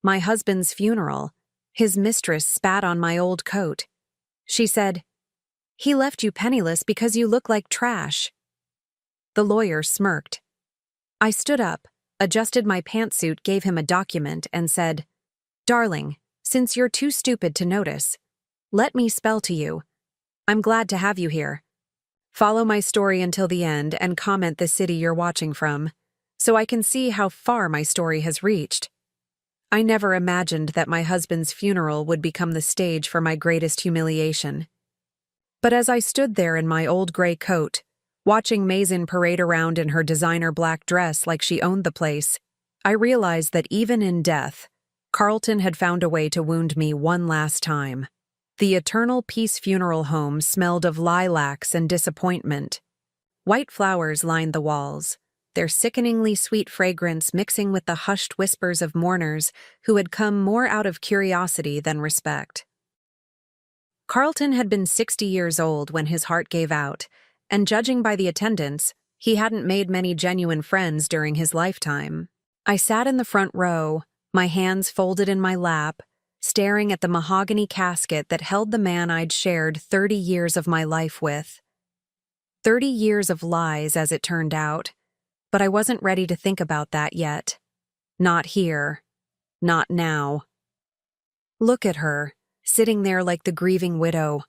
My husband's funeral. His mistress spat on my old coat. She said, "He left you penniless because you look like trash." The lawyer smirked. I stood up, adjusted my pantsuit, gave him a document, and said, "Darling, since you're too stupid to notice, let me spell to you. I'm glad to have you here. Follow my story until the end and comment the city you're watching from, so I can see how far my story has reached." I never imagined that my husband's funeral would become the stage for my greatest humiliation. But as I stood there in my old gray coat, watching Mazin parade around in her designer black dress like she owned the place, I realized that even in death, Carlton had found a way to wound me one last time. The Eternal Peace Funeral Home smelled of lilacs and disappointment. White flowers lined the walls, their sickeningly sweet fragrance mixing with the hushed whispers of mourners who had come more out of curiosity than respect. Carlton had been 60 years old when his heart gave out, and judging by the attendance, he hadn't made many genuine friends during his lifetime. I sat in the front row, my hands folded in my lap, staring at the mahogany casket that held the man I'd shared 30 years of my life with. 30 years of lies, as it turned out, but I wasn't ready to think about that yet. Not here. Not now. Look at her, sitting there like the grieving widow.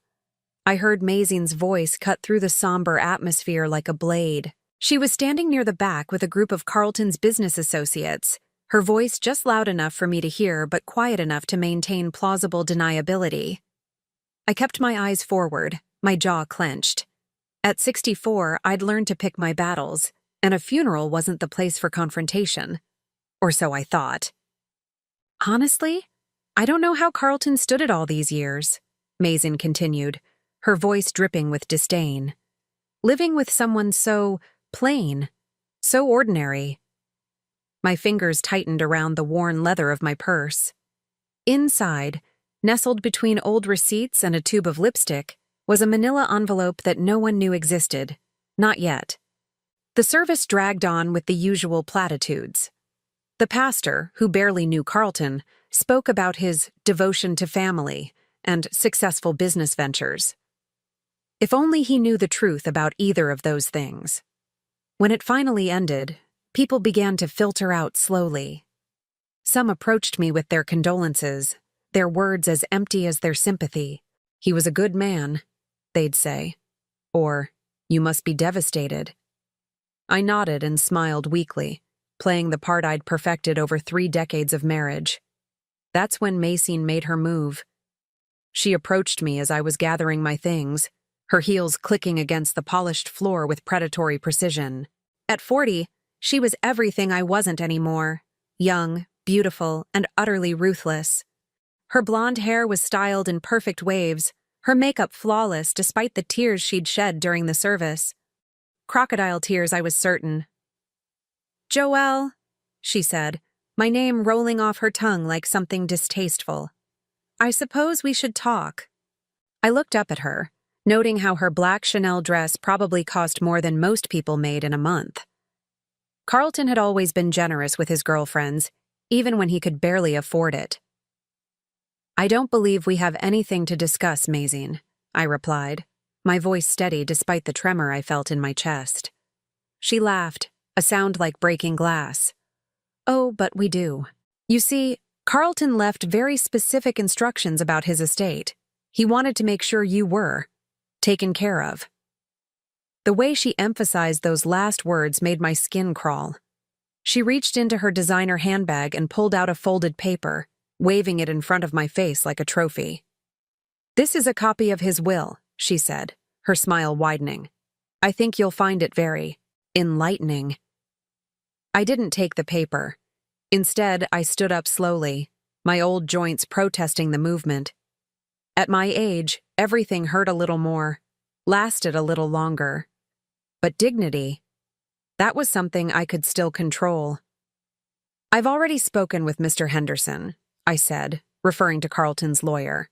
I heard Mazin's voice cut through the somber atmosphere like a blade. She was standing near the back with a group of Carlton's business associates, her voice just loud enough for me to hear but quiet enough to maintain plausible deniability. I kept my eyes forward, my jaw clenched. At 64, I'd learned to pick my battles, and a funeral wasn't the place for confrontation. Or so I thought. "Honestly, I don't know how Carlton stood it all these years," Mazin continued, her voice dripping with disdain. "Living with someone so plain, so ordinary." My fingers tightened around the worn leather of my purse. Inside, nestled between old receipts and a tube of lipstick, was a manila envelope that no one knew existed. Not yet. The service dragged on with the usual platitudes. The pastor, who barely knew Carlton, spoke about his devotion to family and successful business ventures. If only he knew the truth about either of those things. When it finally ended, people began to filter out slowly. Some approached me with their condolences, their words as empty as their sympathy. "He was a good man," they'd say. Or, "You must be devastated." I nodded and smiled weakly, playing the part I'd perfected over 3 decades of marriage. That's when Mazin made her move. She approached me as I was gathering my things, her heels clicking against the polished floor with predatory precision. At 40, she was everything I wasn't anymore: young, beautiful, and utterly ruthless. Her blonde hair was styled in perfect waves, her makeup flawless despite the tears she'd shed during the service. Crocodile tears, I was certain. "Joelle," she said, my name rolling off her tongue like something distasteful. "I suppose we should talk." I looked up at her, noting how her black Chanel dress probably cost more than most people made in a month. Carlton had always been generous with his girlfriends, even when he could barely afford it. "I don't believe we have anything to discuss, Mazin," I replied, my voice steady despite the tremor I felt in my chest. She laughed, a sound like breaking glass. "Oh, but we do. You see, Carlton left very specific instructions about his estate. He wanted to make sure you were taken care of." The way she emphasized those last words made my skin crawl. She reached into her designer handbag and pulled out a folded paper, waving it in front of my face like a trophy. "This is a copy of his will," she said, her smile widening. "I think you'll find it very enlightening." I didn't take the paper. Instead, I stood up slowly, my old joints protesting the movement. At my age, everything hurt a little more, lasted a little longer. But dignity, that was something I could still control. "I've already spoken with Mr. Henderson," I said, referring to Carlton's lawyer.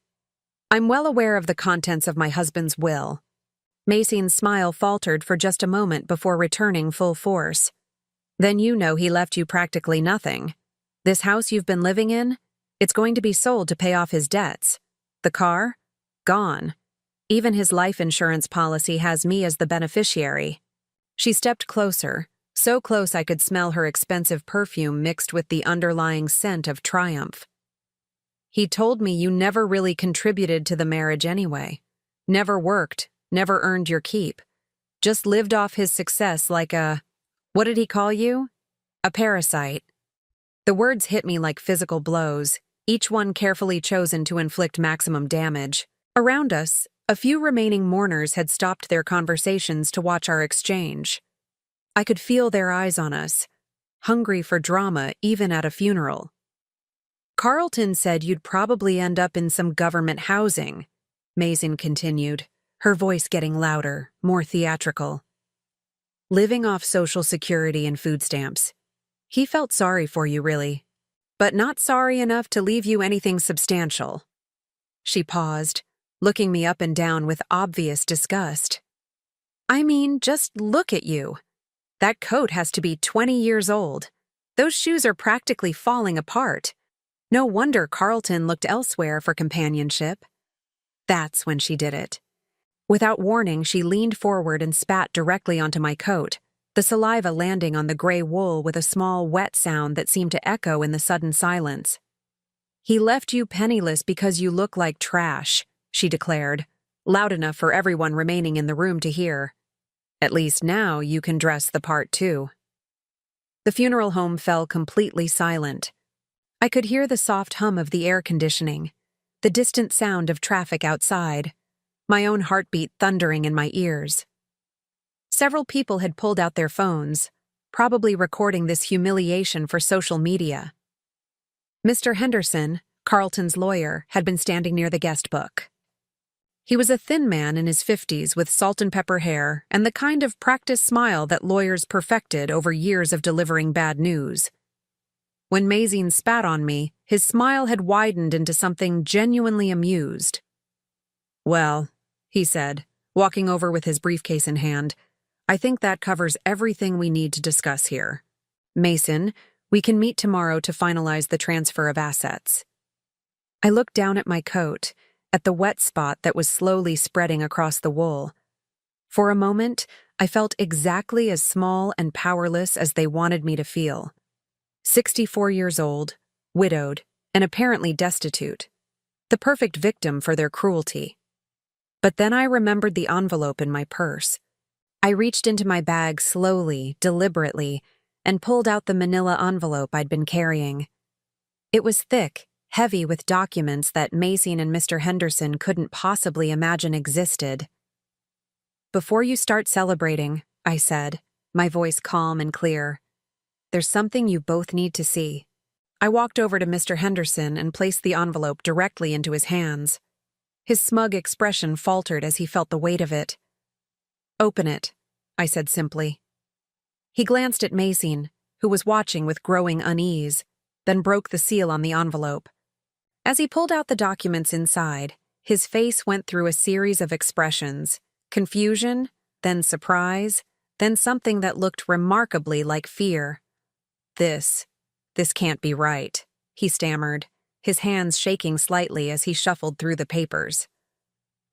"I'm well aware of the contents of my husband's will." Mazin's smile faltered for just a moment before returning full force. "Then you know he left you practically nothing. This house you've been living in, It's going to be sold to pay off his debts. The car? Gone. Even his life insurance policy has me as the beneficiary. She stepped closer, so close I could smell her expensive perfume mixed with the underlying scent of triumph. He told me you never really contributed to the marriage anyway. Never worked, never earned your keep. Just lived off his success like what did he call you? A parasite. The words hit me like physical blows, each one carefully chosen to inflict maximum damage. Around us, a few remaining mourners had stopped their conversations to watch our exchange. I could feel their eyes on us, hungry for drama even at a funeral. Carlton said you'd probably end up in some government housing, Mazin continued, her voice getting louder, more theatrical. Living off Social Security and food stamps. He felt sorry for you, really, but not sorry enough to leave you anything substantial. She paused, looking me up and down with obvious disgust. I mean, just look at you. That coat has to be 20 years old. Those shoes are practically falling apart. No wonder Carlton looked elsewhere for companionship. That's when she did it. Without warning, she leaned forward and spat directly onto my coat, the saliva landing on the gray wool with a small wet sound that seemed to echo in the sudden silence. He left you penniless because you look like trash, she declared, loud enough for everyone remaining in the room to hear. At least now you can dress the part too. The funeral home fell completely silent. I could hear the soft hum of the air conditioning, the distant sound of traffic outside, my own heartbeat thundering in my ears. Several people had pulled out their phones, probably recording this humiliation for social media. Mr. Henderson, Carlton's lawyer, had been standing near the guest book. He was a thin man in his 50s with salt and pepper hair and the kind of practiced smile that lawyers perfected over years of delivering bad news. When Mazin spat on me, his smile had widened into something genuinely amused. Well, he said, walking over with his briefcase in hand, I think that covers everything we need to discuss here. Mason, we can meet tomorrow to finalize the transfer of assets. I looked down at my coat, at the wet spot that was slowly spreading across the wool. For a moment, I felt exactly as small and powerless as they wanted me to feel. 64 years old, widowed, and apparently destitute. The perfect victim for their cruelty. But then I remembered the envelope in my purse. I reached into my bag slowly, deliberately, and pulled out the manila envelope I'd been carrying. It was thick, heavy with documents that Mazin and Mr. Henderson couldn't possibly imagine existed. Before you start celebrating, I said, my voice calm and clear, there's something you both need to see. I walked over to Mr. Henderson and placed the envelope directly into his hands. His smug expression faltered as he felt the weight of it. Open it, I said simply. He glanced at Mazin, who was watching with growing unease, then broke the seal on the envelope. As he pulled out the documents inside, his face went through a series of expressions, confusion, then surprise, then something that looked remarkably like fear. This can't be right, he stammered, his hands shaking slightly as he shuffled through the papers.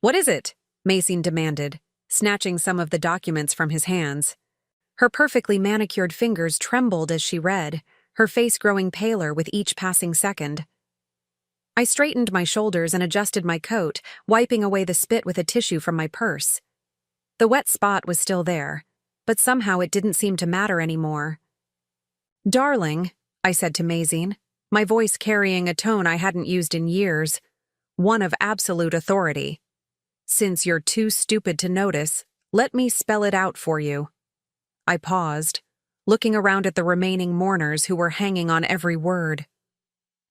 What is it? Mazin demanded, snatching some of the documents from his hands. Her perfectly manicured fingers trembled as she read, her face growing paler with each passing second. I straightened my shoulders and adjusted my coat, wiping away the spit with a tissue from my purse. The wet spot was still there, but somehow it didn't seem to matter anymore. Darling, I said to Mazin, my voice carrying a tone I hadn't used in years, one of absolute authority. Since you're too stupid to notice, let me spell it out for you. I paused, looking around at the remaining mourners who were hanging on every word.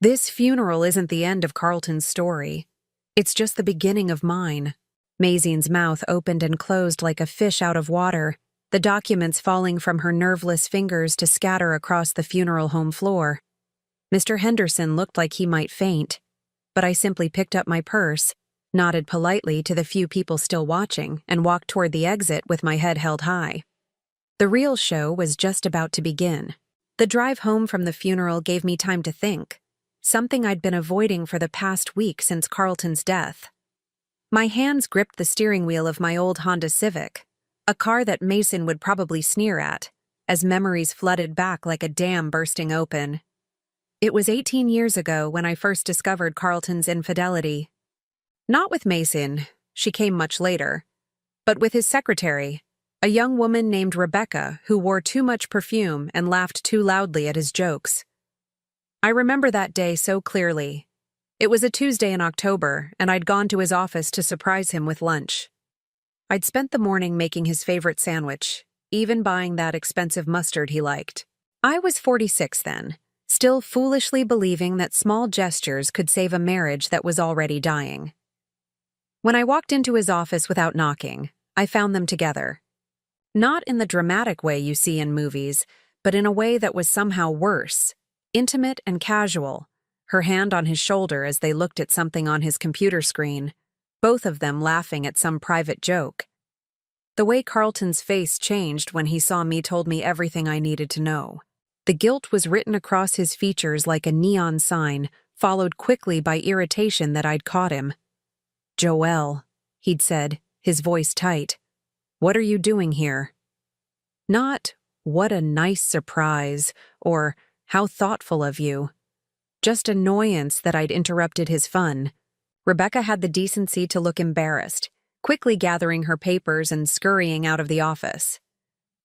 This funeral isn't the end of Carlton's story. It's just the beginning of mine. Mazin's mouth opened and closed like a fish out of water, the documents falling from her nerveless fingers to scatter across the funeral home floor. Mr. Henderson looked like he might faint, but I simply picked up my purse, nodded politely to the few people still watching, and walked toward the exit with my head held high. The real show was just about to begin. The drive home from the funeral gave me time to think. something I'd been avoiding for the past week since Carlton's death. My hands gripped the steering wheel of my old Honda Civic, a car that Mason would probably sneer at, as memories flooded back like a dam bursting open. It was 18 years ago when I first discovered Carlton's infidelity. Not with Mason, she came much later, but with his secretary, a young woman named Rebecca who wore too much perfume and laughed too loudly at his jokes. I remember that day so clearly. It was a Tuesday in October, and I'd gone to his office to surprise him with lunch. I'd spent the morning making his favorite sandwich, even buying that expensive mustard he liked. I was 46 then, still foolishly believing that small gestures could save a marriage that was already dying. When I walked into his office without knocking, I found them together. Not in the dramatic way you see in movies, but in a way that was somehow worse, intimate and casual, her hand on his shoulder as they looked at something on his computer screen, both of them laughing at some private joke. The way Carlton's face changed when he saw me told me everything I needed to know. The guilt was written across his features like a neon sign, followed quickly by irritation that I'd caught him. "Joelle," he'd said, his voice tight. "What are you doing here?" Not, "What a nice surprise," or "How thoughtful of you." Just annoyance that I'd interrupted his fun. Rebecca had the decency to look embarrassed, quickly gathering her papers and scurrying out of the office.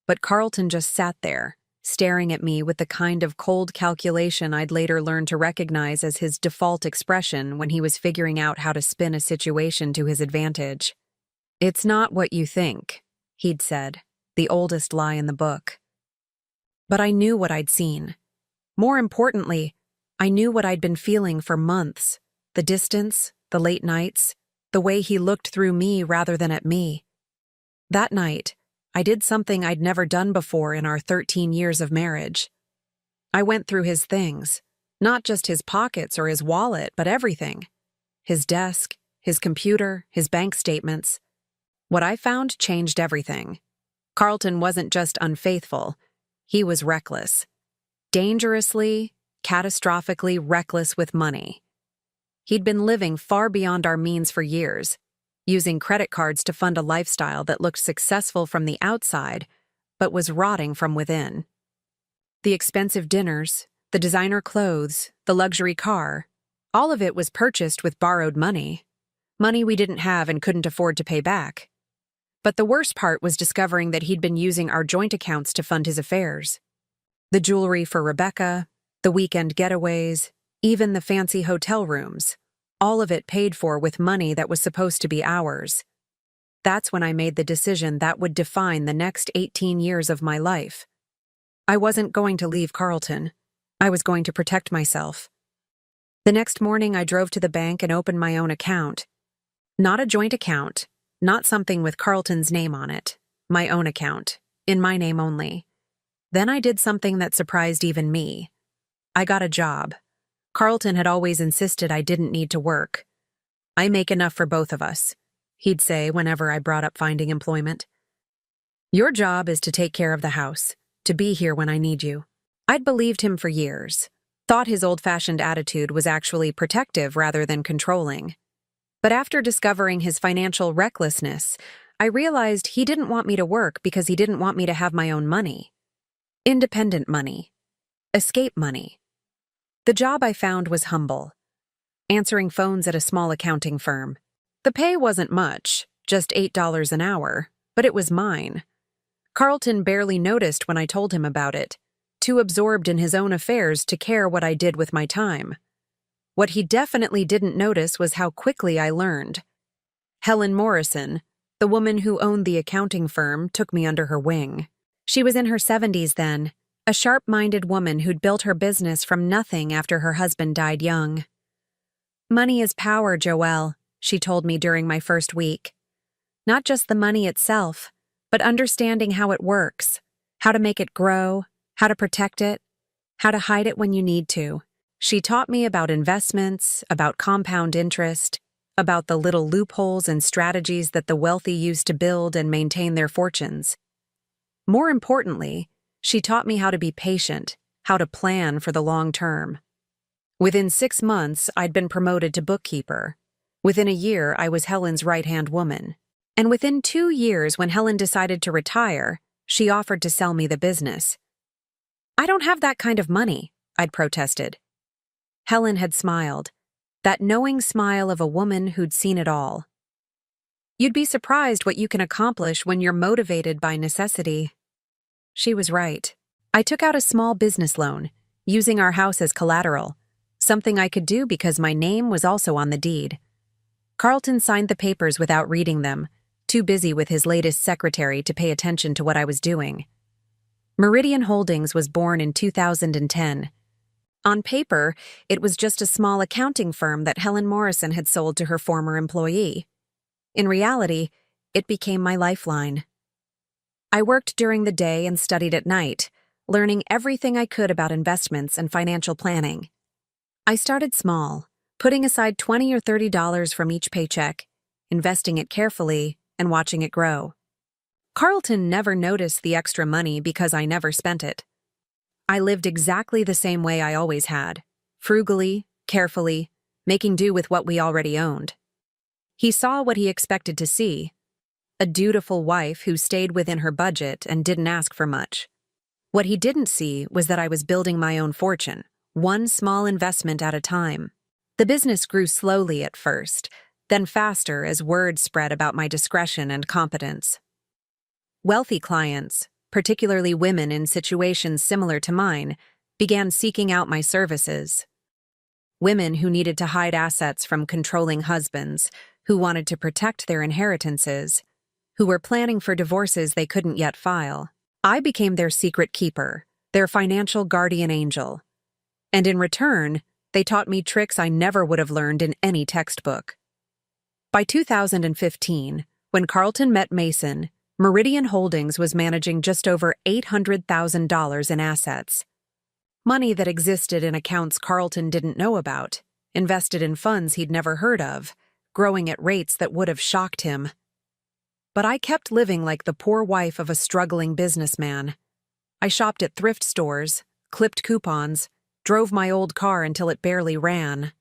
But Carlton just sat there, staring at me with the kind of cold calculation I'd later learned to recognize as his default expression when he was figuring out how to spin a situation to his advantage. "It's not what you think," he'd said, the oldest lie in the book. But I knew what I'd seen. More importantly, I knew what I'd been feeling for months, the distance, the late nights, the way he looked through me rather than at me. That night, I did something I'd never done before in our 13 years of marriage. I went through his things, not just his pockets or his wallet, but everything. His desk, his computer, his bank statements. What I found changed everything. Carlton wasn't just unfaithful, he was reckless. Dangerously, catastrophically reckless with money. He'd been living far beyond our means for years, using credit cards to fund a lifestyle that looked successful from the outside, but was rotting from within. The expensive dinners, the designer clothes, the luxury car, all of it was purchased with borrowed money. Money we didn't have and couldn't afford to pay back. But the worst part was discovering that he'd been using our joint accounts to fund his affairs. The jewelry for Rebecca, the weekend getaways, even the fancy hotel rooms, all of it paid for with money that was supposed to be ours. That's when I made the decision that would define the next 18 years of my life. I wasn't going to leave Carlton. I was going to protect myself. The next morning I drove to the bank and opened my own account. Not a joint account, not something with Carlton's name on it. My own account, in my name only. Then I did something that surprised even me. I got a job. Carlton had always insisted I didn't need to work. "I make enough for both of us," he'd say whenever I brought up finding employment. "Your job is to take care of the house, to be here when I need you." I'd believed him for years, thought his old-fashioned attitude was actually protective rather than controlling. But after discovering his financial recklessness, I realized he didn't want me to work because he didn't want me to have my own money. Independent money. Escape money. The job I found was humble. Answering phones at a small accounting firm. The pay wasn't much, just $8 an hour, but it was mine. Carlton barely noticed when I told him about it, too absorbed in his own affairs to care what I did with my time. What he definitely didn't notice was how quickly I learned. Helen Morrison, the woman who owned the accounting firm, took me under her wing. She was in her 70s then, a sharp-minded woman who'd built her business from nothing after her husband died young. "Money is power, Joelle," she told me during my first week. "Not just the money itself, but understanding how it works, how to make it grow, how to protect it, how to hide it when you need to." She taught me about investments, about compound interest, about the little loopholes and strategies that the wealthy use to build and maintain their fortunes. More importantly, she taught me how to be patient, how to plan for the long term. Within 6 months, I'd been promoted to bookkeeper. Within a year, I was Helen's right-hand woman. And within 2 years, when Helen decided to retire, she offered to sell me the business. "I don't have that kind of money," I'd protested. Helen had smiled, that knowing smile of a woman who'd seen it all. "You'd be surprised what you can accomplish when you're motivated by necessity." She was right. I took out a small business loan, using our house as collateral, something I could do because my name was also on the deed. Carlton signed the papers without reading them, too busy with his latest secretary to pay attention to what I was doing. Meridian Holdings was born in 2010. On paper, it was just a small accounting firm that Helen Morrison had sold to her former employee. In reality, it became my lifeline. I worked during the day and studied at night, learning everything I could about investments and financial planning. I started small, putting aside $20 or $30 from each paycheck, investing it carefully, and watching it grow. Carlton never noticed the extra money because I never spent it. I lived exactly the same way I always had, frugally, carefully, making do with what we already owned. He saw what he expected to see, a dutiful wife who stayed within her budget and didn't ask for much. What he didn't see was that I was building my own fortune, one small investment at a time. The business grew slowly at first, then faster as word spread about my discretion and competence. Wealthy clients, particularly women in situations similar to mine, began seeking out my services. Women who needed to hide assets from controlling husbands, who wanted to protect their inheritances, who were planning for divorces they couldn't yet file. I became their secret keeper, their financial guardian angel. And in return, they taught me tricks I never would have learned in any textbook. By 2015, when Carlton met Mason, Meridian Holdings was managing just over $800,000 in assets. Money that existed in accounts Carlton didn't know about, invested in funds he'd never heard of, growing at rates that would have shocked him. But I kept living like the poor wife of a struggling businessman. I shopped at thrift stores, clipped coupons, drove my old car until it barely ran.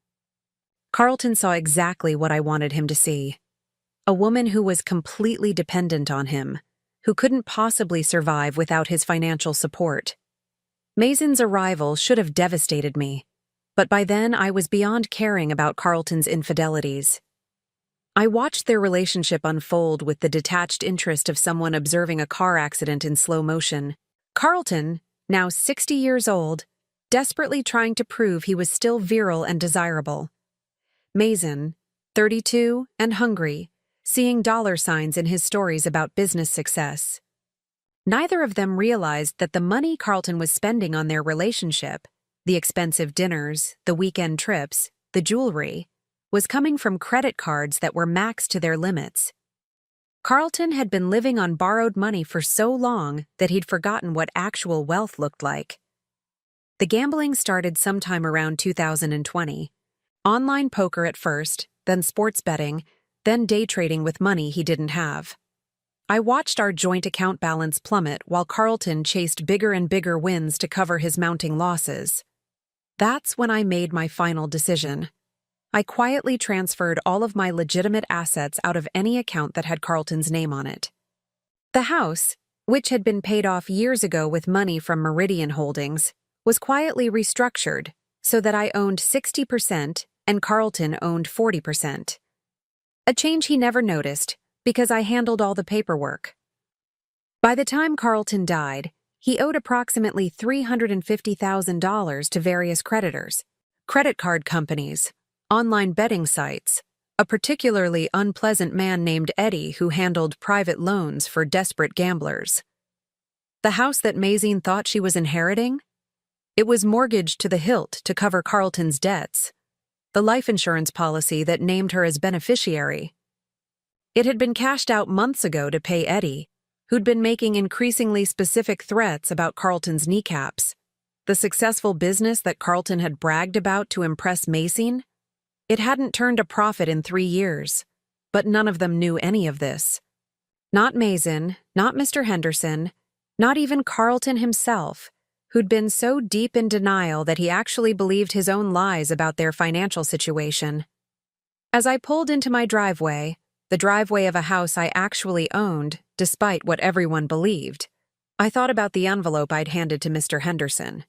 Carlton saw exactly what I wanted him to see. A woman who was completely dependent on him, who couldn't possibly survive without his financial support. Mason's arrival should have devastated me, but by then I was beyond caring about Carlton's infidelities. I watched their relationship unfold with the detached interest of someone observing a car accident in slow motion. Carlton, now 60 years old, desperately trying to prove he was still virile and desirable. Mason, 32 and hungry, seeing dollar signs in his stories about business success. Neither of them realized that the money Carlton was spending on their relationship, the expensive dinners, the weekend trips, the jewelry, was coming from credit cards that were maxed to their limits. Carlton had been living on borrowed money for so long that he'd forgotten what actual wealth looked like. The gambling started sometime around 2020. Online poker at first, then sports betting, then day trading with money he didn't have. I watched our joint account balance plummet while Carlton chased bigger and bigger wins to cover his mounting losses. That's when I made my final decision. I quietly transferred all of my legitimate assets out of any account that had Carlton's name on it. The house, which had been paid off years ago with money from Meridian Holdings, was quietly restructured so that I owned 60% and Carlton owned 40%. A change he never noticed because I handled all the paperwork. By the time Carlton died, he owed approximately $350,000 to various creditors, credit card companies, online betting sites, a particularly unpleasant man named Eddie who handled private loans for desperate gamblers. The house that Mason thought she was inheriting? It was mortgaged to the hilt to cover Carlton's debts. The life insurance policy that named her as beneficiary. It had been cashed out months ago to pay Eddie, who'd been making increasingly specific threats about Carlton's kneecaps. The successful business that Carlton had bragged about to impress Mason? It hadn't turned a profit in 3 years, but none of them knew any of this. Not Mason, not Mr. Henderson, not even Carlton himself, who'd been so deep in denial that he actually believed his own lies about their financial situation. As I pulled into my driveway, the driveway of a house I actually owned, despite what everyone believed, I thought about the envelope I'd handed to Mr. Henderson.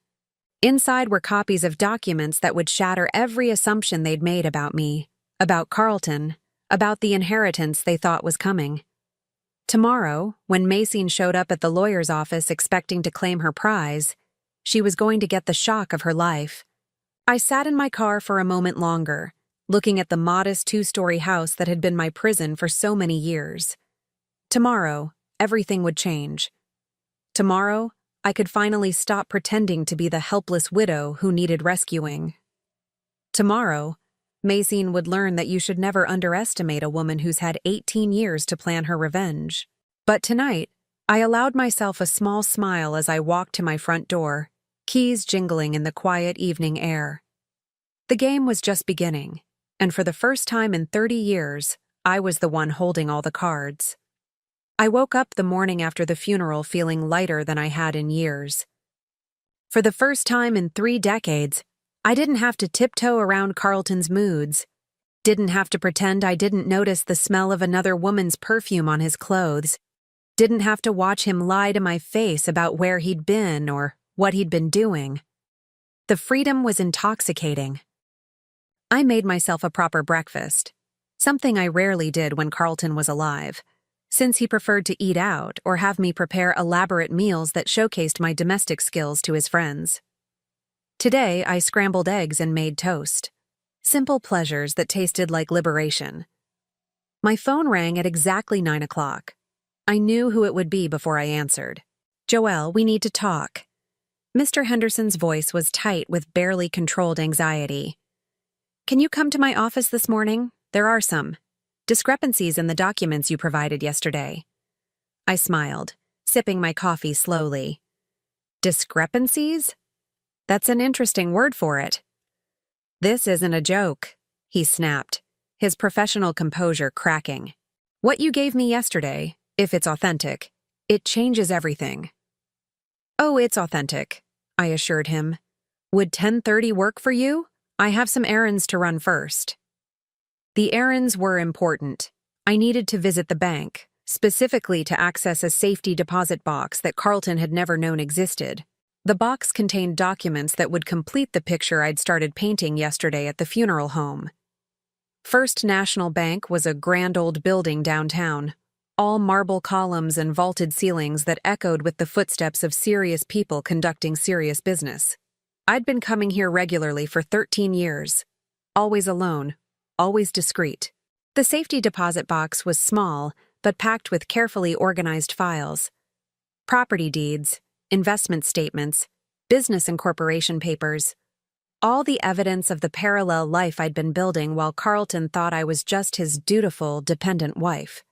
Inside were copies of documents that would shatter every assumption they'd made about me, about Carlton, about the inheritance they thought was coming. Tomorrow, when Macy showed up at the lawyer's office expecting to claim her prize, she was going to get the shock of her life. I sat in my car for a moment longer, looking at the modest two-story house that had been my prison for so many years. Tomorrow, everything would change. Tomorrow, I could finally stop pretending to be the helpless widow who needed rescuing. Tomorrow, Macy would learn that you should never underestimate a woman who's had 18 years to plan her revenge. But tonight, I allowed myself a small smile as I walked to my front door, keys jingling in the quiet evening air. The game was just beginning, and for the first time in 30 years, I was the one holding all the cards. I woke up the morning after the funeral feeling lighter than I had in years. For the first time in 3 decades, I didn't have to tiptoe around Carlton's moods, didn't have to pretend I didn't notice the smell of another woman's perfume on his clothes, didn't have to watch him lie to my face about where he'd been or what he'd been doing. The freedom was intoxicating. I made myself a proper breakfast, something I rarely did when Carlton was alive, since he preferred to eat out or have me prepare elaborate meals that showcased my domestic skills to his friends. Today, I scrambled eggs and made toast. Simple pleasures that tasted like liberation. My phone rang at exactly 9 o'clock. I knew who it would be before I answered. "Joelle, we need to talk." Mr. Henderson's voice was tight with barely controlled anxiety. "Can you come to my office this morning? There are some discrepancies in the documents you provided yesterday." I smiled, sipping my coffee slowly. Discrepancies? That's an interesting word for it. "This isn't a joke," he snapped, his professional composure cracking. "What you gave me yesterday, if it's authentic, it changes everything." "Oh, it's authentic," I assured him. "Would 10:30 work for you? I have some errands to run first." The errands were important. I needed to visit the bank, specifically to access a safety deposit box that Carlton had never known existed. The box contained documents that would complete the picture I'd started painting yesterday at the funeral home. First National Bank was a grand old building downtown, all marble columns and vaulted ceilings that echoed with the footsteps of serious people conducting serious business. I'd been coming here regularly for 13 years, always alone, always discreet. The safety deposit box was small, but packed with carefully organized files. Property deeds, investment statements, business and corporation papers. All the evidence of the parallel life I'd been building while Carlton thought I was just his dutiful, dependent wife.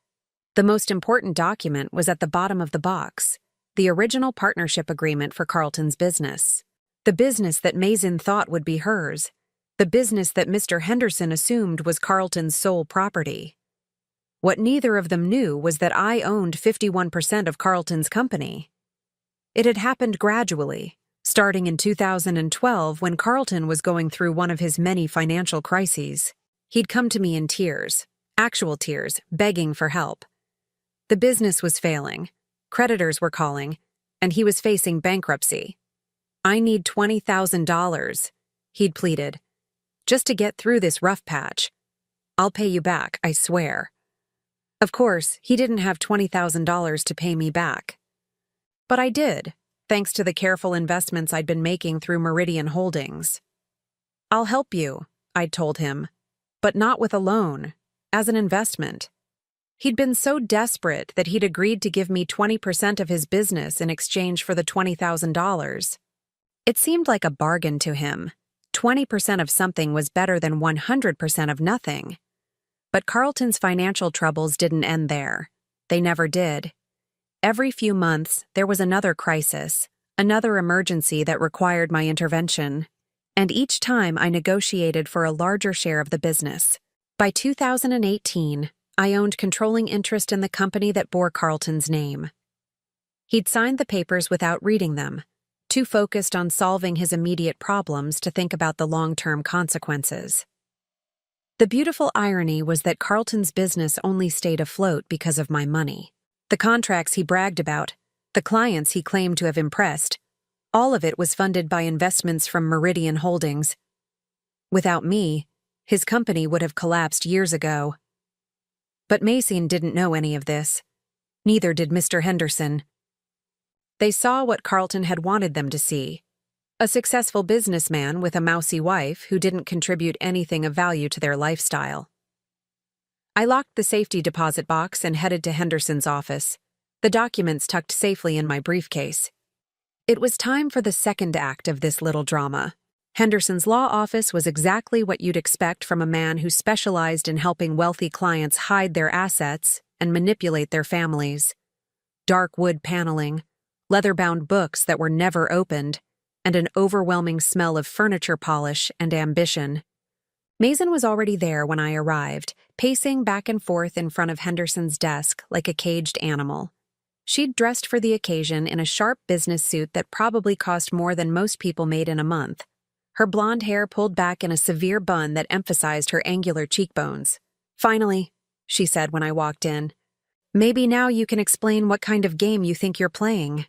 The most important document was at the bottom of the box, the original partnership agreement for Carlton's business. The business that Mason thought would be hers. The business that Mr. Henderson assumed was Carlton's sole property. What neither of them knew was that I owned 51% of Carlton's company. It had happened gradually, starting in 2012 when Carlton was going through one of his many financial crises. He'd come to me in tears, actual tears, begging for help. The business was failing, creditors were calling, and he was facing bankruptcy. "I need $20,000, he'd pleaded, "just to get through this rough patch. I'll pay you back, I swear." Of course, he didn't have $20,000 to pay me back. But I did, thanks to the careful investments I'd been making through Meridian Holdings. "I'll help you," I'd told him, "but not with a loan, as an investment." He'd been so desperate that he'd agreed to give me 20% of his business in exchange for the $20,000. It seemed like a bargain to him. 20% of something was better than 100% of nothing. But Carlton's financial troubles didn't end there. They never did. Every few months, there was another crisis, another emergency that required my intervention. And each time I negotiated for a larger share of the business. By 2018, I owned controlling interest in the company that bore Carlton's name. He'd signed the papers without reading them, too focused on solving his immediate problems to think about the long-term consequences. The beautiful irony was that Carlton's business only stayed afloat because of my money. The contracts he bragged about, the clients he claimed to have impressed, all of it was funded by investments from Meridian Holdings. Without me, his company would have collapsed years ago. But Mason didn't know any of this. Neither did Mr. Henderson. They saw what Carlton had wanted them to see: a successful businessman with a mousy wife who didn't contribute anything of value to their lifestyle. I locked the safety deposit box and headed to Henderson's office, the documents tucked safely in my briefcase. It was time for the second act of this little drama. Henderson's law office was exactly what you'd expect from a man who specialized in helping wealthy clients hide their assets and manipulate their families. Dark wood paneling, leather-bound books that were never opened, and an overwhelming smell of furniture polish and ambition. Mason was already there when I arrived, pacing back and forth in front of Henderson's desk like a caged animal. She'd dressed for the occasion in a sharp business suit that probably cost more than most people made in a month. Her blonde hair pulled back in a severe bun that emphasized her angular cheekbones. "Finally," she said when I walked in. "Maybe now you can explain what kind of game you think you're playing."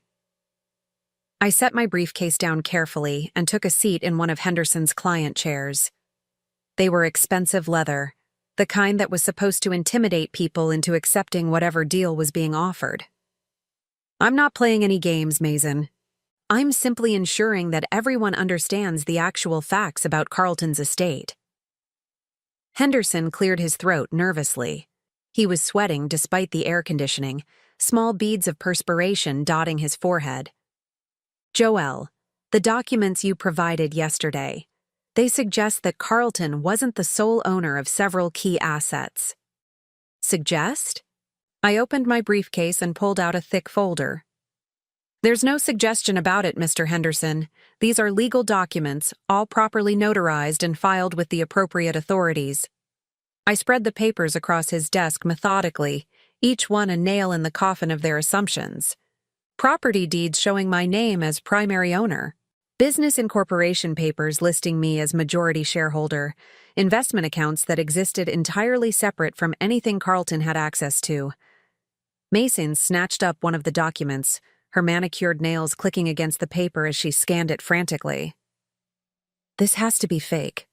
I set my briefcase down carefully and took a seat in one of Henderson's client chairs. They were expensive leather, the kind that was supposed to intimidate people into accepting whatever deal was being offered. "I'm not playing any games, Mason. I'm simply ensuring that everyone understands the actual facts about Carlton's estate." Henderson cleared his throat nervously. He was sweating despite the air conditioning, small beads of perspiration dotting his forehead. "Joelle, the documents you provided yesterday, they suggest that Carlton wasn't the sole owner of several key assets." "Suggest?" I opened my briefcase and pulled out a thick folder. "There's no suggestion about it, Mr. Henderson. These are legal documents, all properly notarized and filed with the appropriate authorities." I spread the papers across his desk methodically, each one a nail in the coffin of their assumptions. Property deeds showing my name as primary owner, business incorporation papers listing me as majority shareholder, investment accounts that existed entirely separate from anything Carlton had access to. Mason snatched up one of the documents, her manicured nails clicking against the paper as she scanned it frantically. "This has to be fake.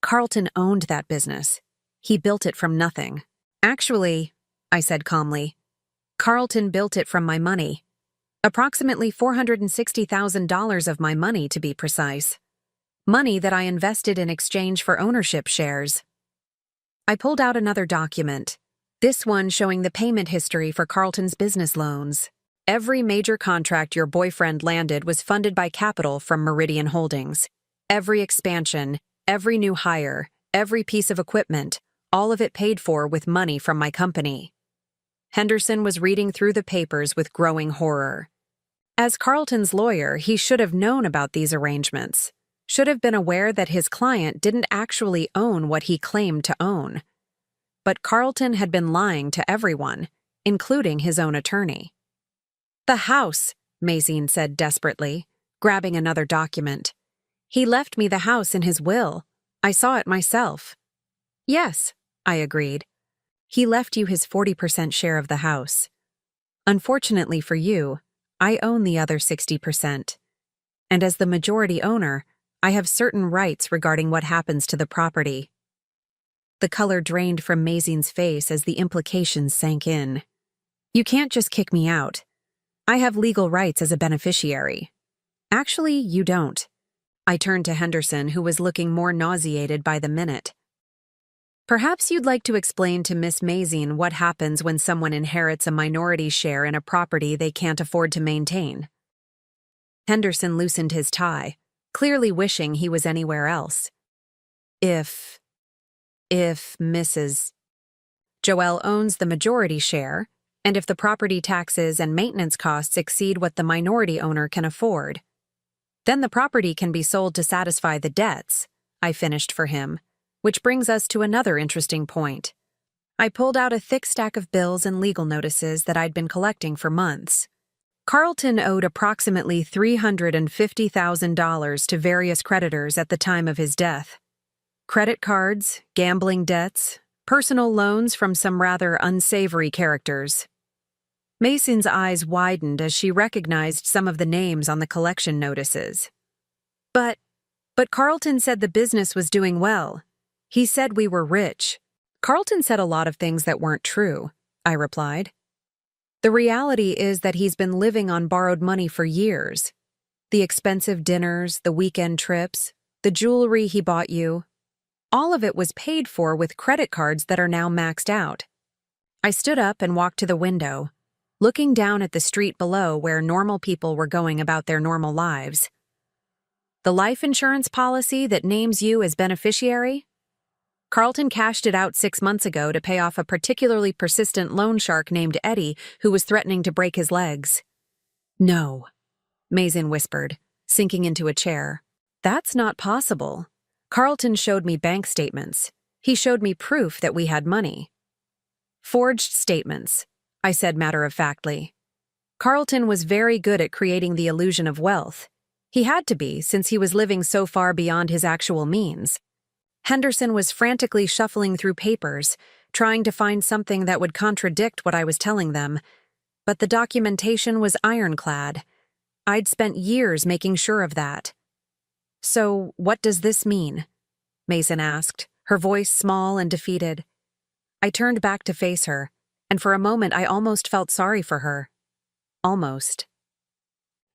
Carlton owned that business. He built it from nothing." "Actually," I said calmly, "Carlton built it from my money. Approximately $460,000 of my money, to be precise. Money that I invested in exchange for ownership shares." I pulled out another document, this one showing the payment history for Carlton's business loans. Every major contract your boyfriend landed was funded by capital from Meridian Holdings. Every expansion, every new hire, every piece of equipment, all of it paid for with money from my company. Henderson was reading through the papers with growing horror. As Carlton's lawyer, he should have known about these arrangements, should have been aware that his client didn't actually own what he claimed to own. But Carlton had been lying to everyone, including his own attorney. "The house," Mason said desperately, grabbing another document. "He left me the house in his will. I saw it myself." "Yes," I agreed. "He left you his 40% share of the house. Unfortunately for you, I own the other 60%. And as the majority owner, I have certain rights regarding what happens to the property." The color drained from Mason's face as the implications sank in. "You can't just kick me out. I have legal rights as a beneficiary." "Actually, you don't." I turned to Henderson, who was looking more nauseated by the minute. "Perhaps you'd like to explain to Miss Mason what happens when someone inherits a minority share in a property they can't afford to maintain." Henderson loosened his tie, clearly wishing he was anywhere else. If Mrs. Joelle owns the majority share, and if the property taxes and maintenance costs exceed what the minority owner can afford, then the property can be sold to satisfy the debts," I finished for him, which brings us to another interesting point. I pulled out a thick stack of bills and legal notices that I'd been collecting for months. Carlton owed approximately $350,000 to various creditors at the time of his death. Credit cards, gambling debts, personal loans from some rather unsavory characters. Mason's eyes widened as she recognized some of the names on the collection notices. But Carlton said the business was doing well. He said we were rich. Carlton said a lot of things that weren't true, I replied. The reality is that he's been living on borrowed money for years. The expensive dinners, the weekend trips, the jewelry he bought you. All of it was paid for with credit cards that are now maxed out. I stood up and walked to the window, looking down at the street below where normal people were going about their normal lives. The life insurance policy that names you as beneficiary? Carlton cashed it out 6 months ago to pay off a particularly persistent loan shark named Eddie who was threatening to break his legs. No, Mason whispered, sinking into a chair. That's not possible. Carlton showed me bank statements. He showed me proof that we had money. Forged statements, I said matter-of-factly. Carlton was very good at creating the illusion of wealth. He had to be, since he was living so far beyond his actual means. Henderson was frantically shuffling through papers, trying to find something that would contradict what I was telling them, but the documentation was ironclad. I'd spent years making sure of that. So, what does this mean? Mason asked, her voice small and defeated. I turned back to face her, and for a moment I almost felt sorry for her. Almost.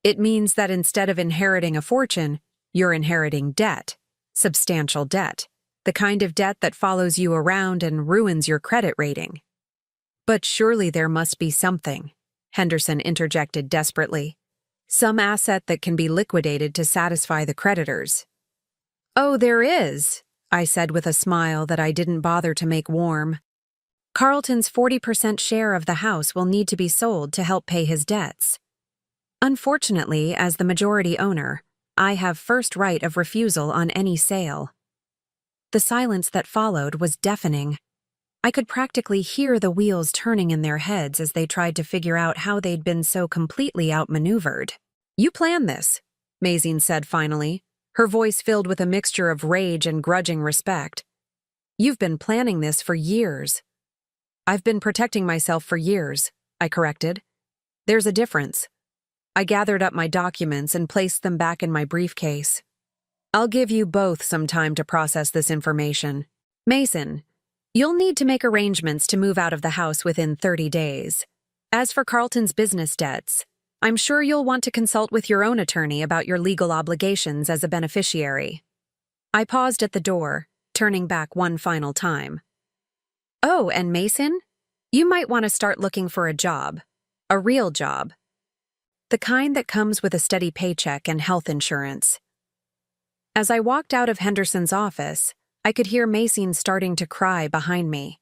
It means that instead of inheriting a fortune, you're inheriting debt. Substantial debt. The kind of debt that follows you around and ruins your credit rating. But surely there must be something, Henderson interjected desperately. Some asset that can be liquidated to satisfy the creditors. Oh, there is, I said with a smile that I didn't bother to make warm. Carlton's 40% share of the house will need to be sold to help pay his debts. Unfortunately, as the majority owner, I have first right of refusal on any sale. The silence that followed was deafening. I could practically hear the wheels turning in their heads as they tried to figure out how they'd been so completely outmaneuvered. You planned this, Mason said finally, her voice filled with a mixture of rage and grudging respect. You've been planning this for years. I've been protecting myself for years, I corrected. There's a difference. I gathered up my documents and placed them back in my briefcase. I'll give you both some time to process this information. Mason, you'll need to make arrangements to move out of the house within 30 days. As for Carlton's business debts, I'm sure you'll want to consult with your own attorney about your legal obligations as a beneficiary. I paused at the door, turning back one final time. Oh, and Mason, you might want to start looking for a job. A real job. The kind that comes with a steady paycheck and health insurance. As I walked out of Henderson's office, I could hear Mason starting to cry behind me.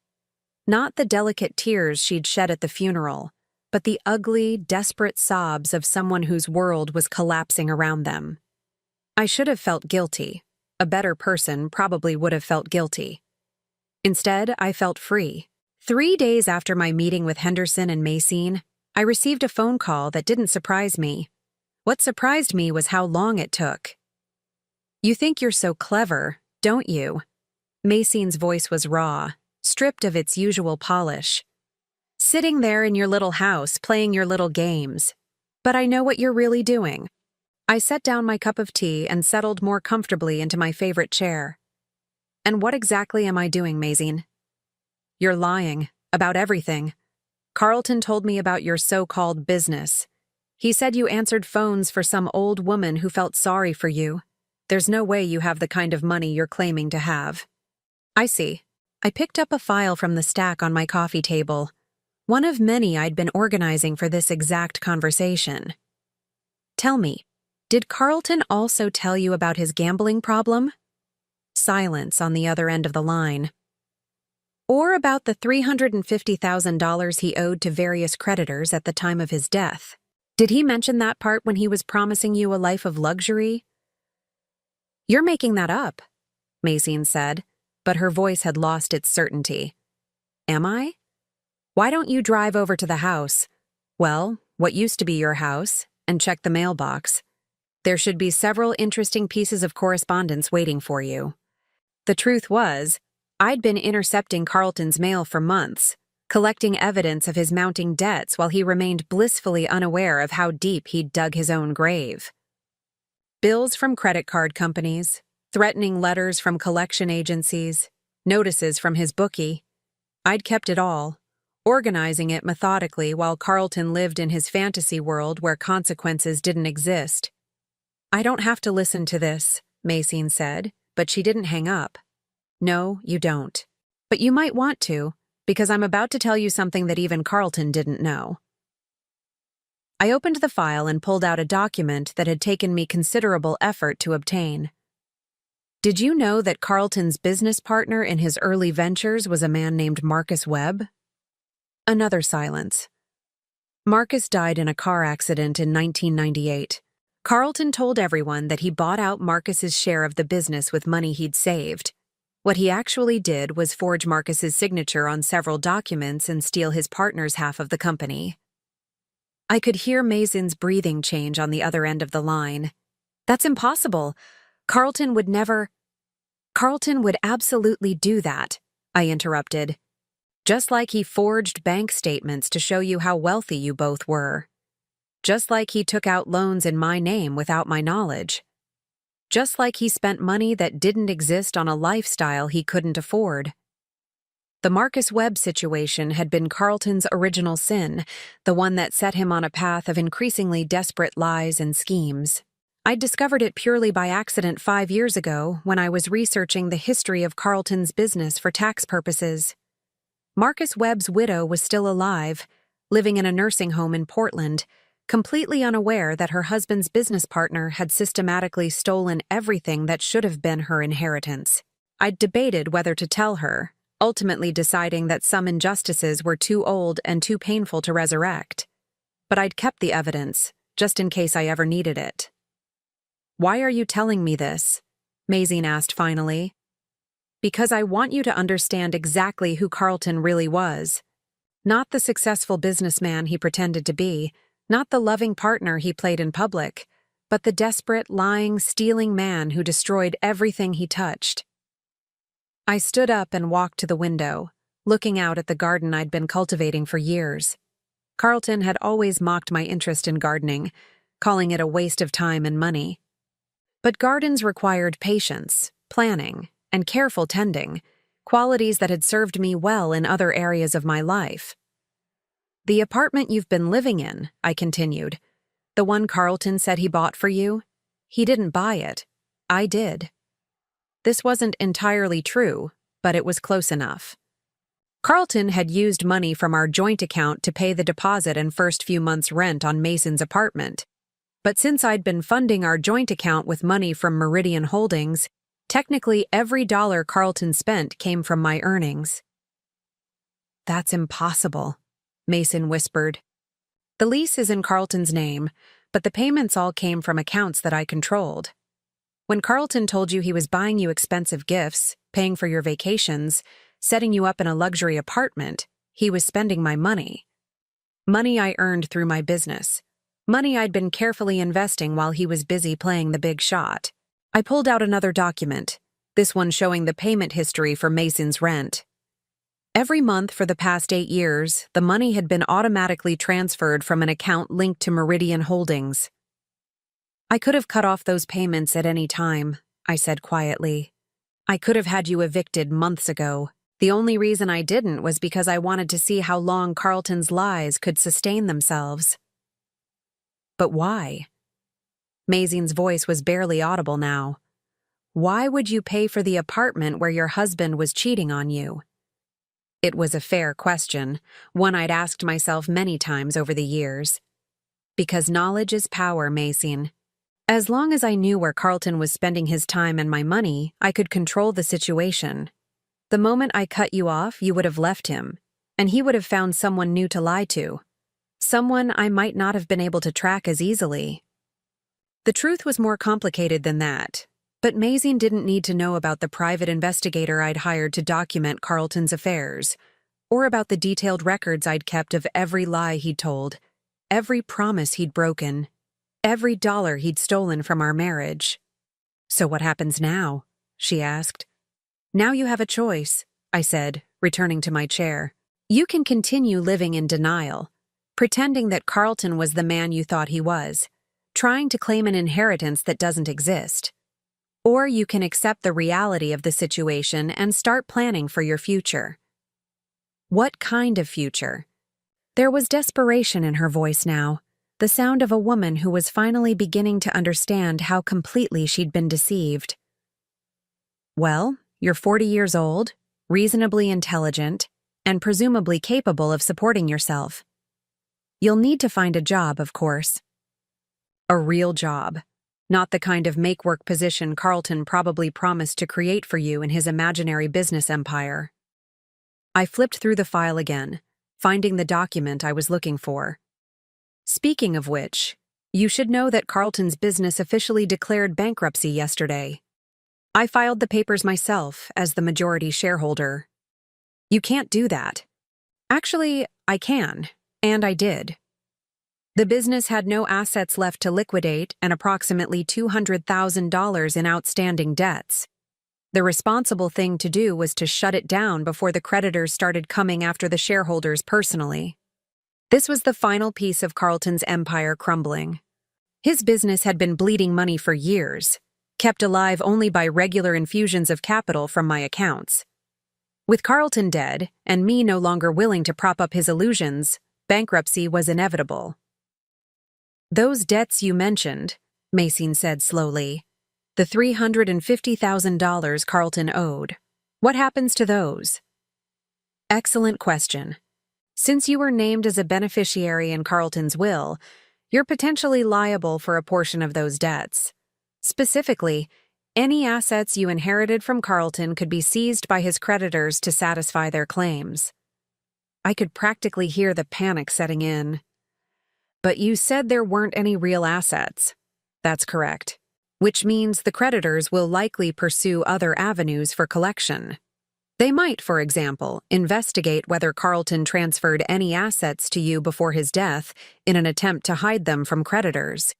Not the delicate tears she'd shed at the funeral, but the ugly, desperate sobs of someone whose world was collapsing around them. I should have felt guilty. A better person probably would have felt guilty. Instead, I felt free. 3 days after my meeting with Henderson and Mason, I received a phone call that didn't surprise me. What surprised me was how long it took. You think you're so clever, don't you? Mason's voice was raw, stripped of its usual polish. Sitting there in your little house, playing your little games. But I know what you're really doing. I set down my cup of tea and settled more comfortably into my favorite chair. And what exactly am I doing, Mason? You're lying. About everything. Carlton told me about your so-called business. He said you answered phones for some old woman who felt sorry for you. There's no way you have the kind of money you're claiming to have. I see. I picked up a file from the stack on my coffee table, one of many I'd been organizing for this exact conversation. Tell me, did Carlton also tell you about his gambling problem? Silence on the other end of the line. Or about the $350,000 he owed to various creditors at the time of his death? Did he mention that part when he was promising you a life of luxury? You're making that up, Mason said, but her voice had lost its certainty. Am I? Why don't you drive over to the house? Well, what used to be your house, and check the mailbox. There should be several interesting pieces of correspondence waiting for you. The truth was, I'd been intercepting Carlton's mail for months, collecting evidence of his mounting debts while he remained blissfully unaware of how deep he'd dug his own grave. Bills from credit card companies, threatening letters from collection agencies, notices from his bookie. I'd kept it all, organizing it methodically while Carlton lived in his fantasy world where consequences didn't exist. "I don't have to listen to this," Maxine said, but she didn't hang up. "No, you don't. But you might want to, because I'm about to tell you something that even Carlton didn't know." I opened the file and pulled out a document that had taken me considerable effort to obtain. "Did you know that Carlton's business partner in his early ventures was a man named Marcus Webb?" Another silence. Marcus died in a car accident in 1998. Carlton told everyone that he bought out Marcus's share of the business with money he'd saved. What he actually did was forge Marcus's signature on several documents and steal his partner's half of the company. I could hear Mazine's breathing change on the other end of the line. "That's impossible. Carlton would absolutely do that," I interrupted. "Just like he forged bank statements to show you how wealthy you both were. Just like he took out loans in my name without my knowledge. Just like he spent money that didn't exist on a lifestyle he couldn't afford." The Marcus Webb situation had been Carlton's original sin, the one that set him on a path of increasingly desperate lies and schemes. I'd discovered it purely by accident 5 years ago when I was researching the history of Carlton's business for tax purposes. Marcus Webb's widow was still alive, living in a nursing home in Portland, completely unaware that her husband's business partner had systematically stolen everything that should have been her inheritance. I'd debated whether to tell her, ultimately deciding that some injustices were too old and too painful to resurrect. But I'd kept the evidence, just in case I ever needed it. "Why are you telling me this?" Mazine asked finally. "Because I want you to understand exactly who Carlton really was. Not the successful businessman he pretended to be, not the loving partner he played in public, but the desperate, lying, stealing man who destroyed everything he touched." I stood up and walked to the window, looking out at the garden I'd been cultivating for years. Carlton had always mocked my interest in gardening, calling it a waste of time and money. But gardens required patience, planning, and careful tending, qualities that had served me well in other areas of my life. "The apartment you've been living in," I continued, "the one Carlton said he bought for you, he didn't buy it. I did." This wasn't entirely true, but it was close enough. Carlton had used money from our joint account to pay the deposit and first few months' rent on Mason's apartment. But since I'd been funding our joint account with money from Meridian Holdings, technically every dollar Carlton spent came from my earnings. "That's impossible," Mason whispered. "The lease is in Carlton's name, but the payments all came from accounts that I controlled. When Carlton told you he was buying you expensive gifts, paying for your vacations, setting you up in a luxury apartment, he was spending my money. Money I earned through my business. Money I'd been carefully investing while he was busy playing the big shot." I pulled out another document, this one showing the payment history for Mason's rent. Every month for the past 8 years, the money had been automatically transferred from an account linked to Meridian Holdings. "I could have cut off those payments at any time," I said quietly. "I could have had you evicted months ago. The only reason I didn't was because I wanted to see how long Carlton's lies could sustain themselves." "But why?" Mazine's voice was barely audible now. "Why would you pay for the apartment where your husband was cheating on you?" It was a fair question, one I'd asked myself many times over the years. "Because knowledge is power, Mazine. As long as I knew where Carlton was spending his time and my money, I could control the situation. The moment I cut you off, you would have left him, and he would have found someone new to lie to. Someone I might not have been able to track as easily." The truth was more complicated than that, but Mazine didn't need to know about the private investigator I'd hired to document Carlton's affairs, or about the detailed records I'd kept of every lie he'd told, every promise he'd broken, every dollar he'd stolen from our marriage. "So what happens now?" she asked. "Now you have a choice," I said, returning to my chair. "You can continue living in denial, pretending that Carlton was the man you thought he was, trying to claim an inheritance that doesn't exist. Or you can accept the reality of the situation and start planning for your future." What kind of future? There was desperation in her voice now, the sound of a woman who was finally beginning to understand how completely she'd been deceived. "Well, you're 40 years old, reasonably intelligent, and presumably capable of supporting yourself. You'll need to find a job, of course. A real job, not the kind of make-work position Carlton probably promised to create for you in his imaginary business empire." I flipped through the file again, finding the document I was looking for. "Speaking of which, you should know that Carlton's business officially declared bankruptcy yesterday. I filed the papers myself as the majority shareholder." "You can't do that." "Actually, I can, and I did. The business had no assets left to liquidate and approximately $200,000 in outstanding debts. The responsible thing to do was to shut it down before the creditors started coming after the shareholders personally. This was the final piece of Carlton's empire crumbling. His business had been bleeding money for years, kept alive only by regular infusions of capital from my accounts. With Carlton dead, and me no longer willing to prop up his illusions, bankruptcy was inevitable." "Those debts you mentioned," Mason said slowly, "the $350,000 Carlton owed. What happens to those?" "Excellent question. Since you were named as a beneficiary in Carlton's will, you're potentially liable for a portion of those debts. Specifically, any assets you inherited from Carlton could be seized by his creditors to satisfy their claims." I could practically hear the panic setting in. "But you said there weren't any real assets." "That's correct. Which means the creditors will likely pursue other avenues for collection. They might, for example, investigate whether Carlton transferred any assets to you before his death in an attempt to hide them from creditors.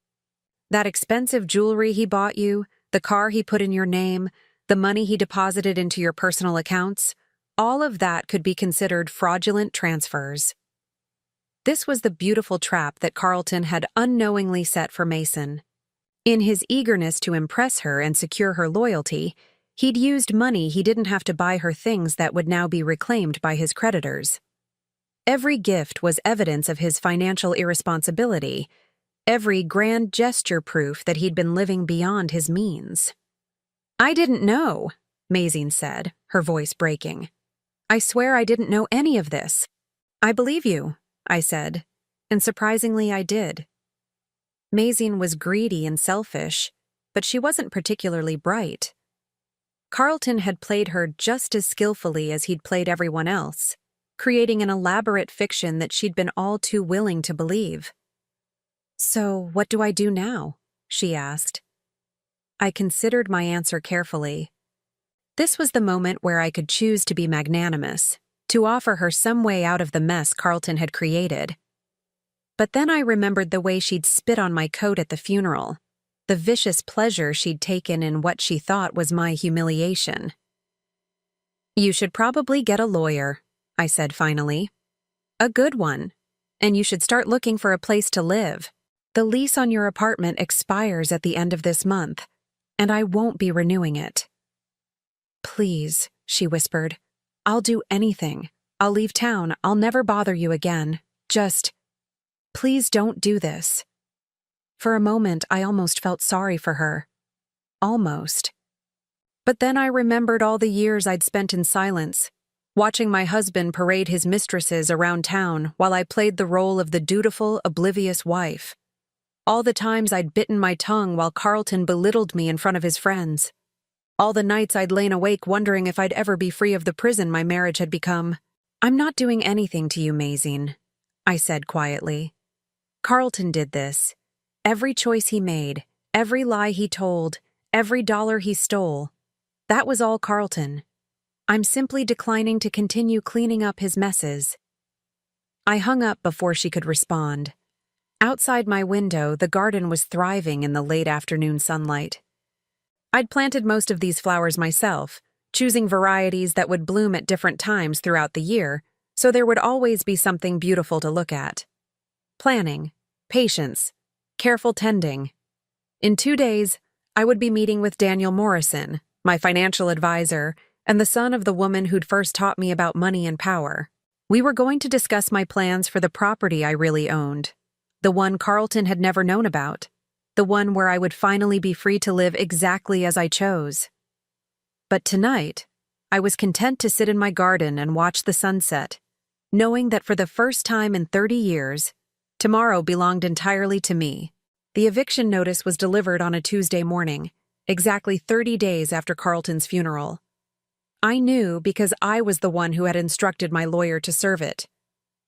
That expensive jewelry he bought you, the car he put in your name, the money he deposited into your personal accounts, all of that could be considered fraudulent transfers." This was the beautiful trap that Carlton had unknowingly set for Mason. In his eagerness to impress her and secure her loyalty, he'd used money he didn't have to buy her things that would now be reclaimed by his creditors. Every gift was evidence of his financial irresponsibility, every grand gesture proof that he'd been living beyond his means. "I didn't know," Mason said, her voice breaking. "I swear I didn't know any of this." "I believe you," I said, and surprisingly I did. Mason was greedy and selfish, but she wasn't particularly bright. Carlton had played her just as skillfully as he'd played everyone else, creating an elaborate fiction that she'd been all too willing to believe. "So, what do I do now?" she asked. I considered my answer carefully. This was the moment where I could choose to be magnanimous, to offer her some way out of the mess Carlton had created. But then I remembered the way she'd spit on my coat at the funeral, the vicious pleasure she'd taken in what she thought was my humiliation. "You should probably get a lawyer," I said finally. "A good one. And you should start looking for a place to live. The lease on your apartment expires at the end of this month, and I won't be renewing it." "Please," she whispered. "I'll do anything. I'll leave town. I'll never bother you again. Just, please don't do this." For a moment, I almost felt sorry for her. Almost. But then I remembered all the years I'd spent in silence, watching my husband parade his mistresses around town while I played the role of the dutiful, oblivious wife. All the times I'd bitten my tongue while Carlton belittled me in front of his friends. All the nights I'd lain awake wondering if I'd ever be free of the prison my marriage had become. "I'm not doing anything to you, Mason," I said quietly. "Carlton did this. Every choice he made, every lie he told, every dollar he stole, that was all Carlton. I'm simply declining to continue cleaning up his messes." I hung up before she could respond. Outside my window, the garden was thriving in the late afternoon sunlight. I'd planted most of these flowers myself, choosing varieties that would bloom at different times throughout the year, so there would always be something beautiful to look at. Planning, patience, careful tending. In 2 days, I would be meeting with Daniel Morrison, my financial advisor, and the son of the woman who'd first taught me about money and power. We were going to discuss my plans for the property I really owned, the one Carlton had never known about, the one where I would finally be free to live exactly as I chose. But tonight, I was content to sit in my garden and watch the sunset, knowing that for the first time in 30 years, tomorrow belonged entirely to me. The eviction notice was delivered on a Tuesday morning, exactly 30 days after Carlton's funeral. I knew because I was the one who had instructed my lawyer to serve it.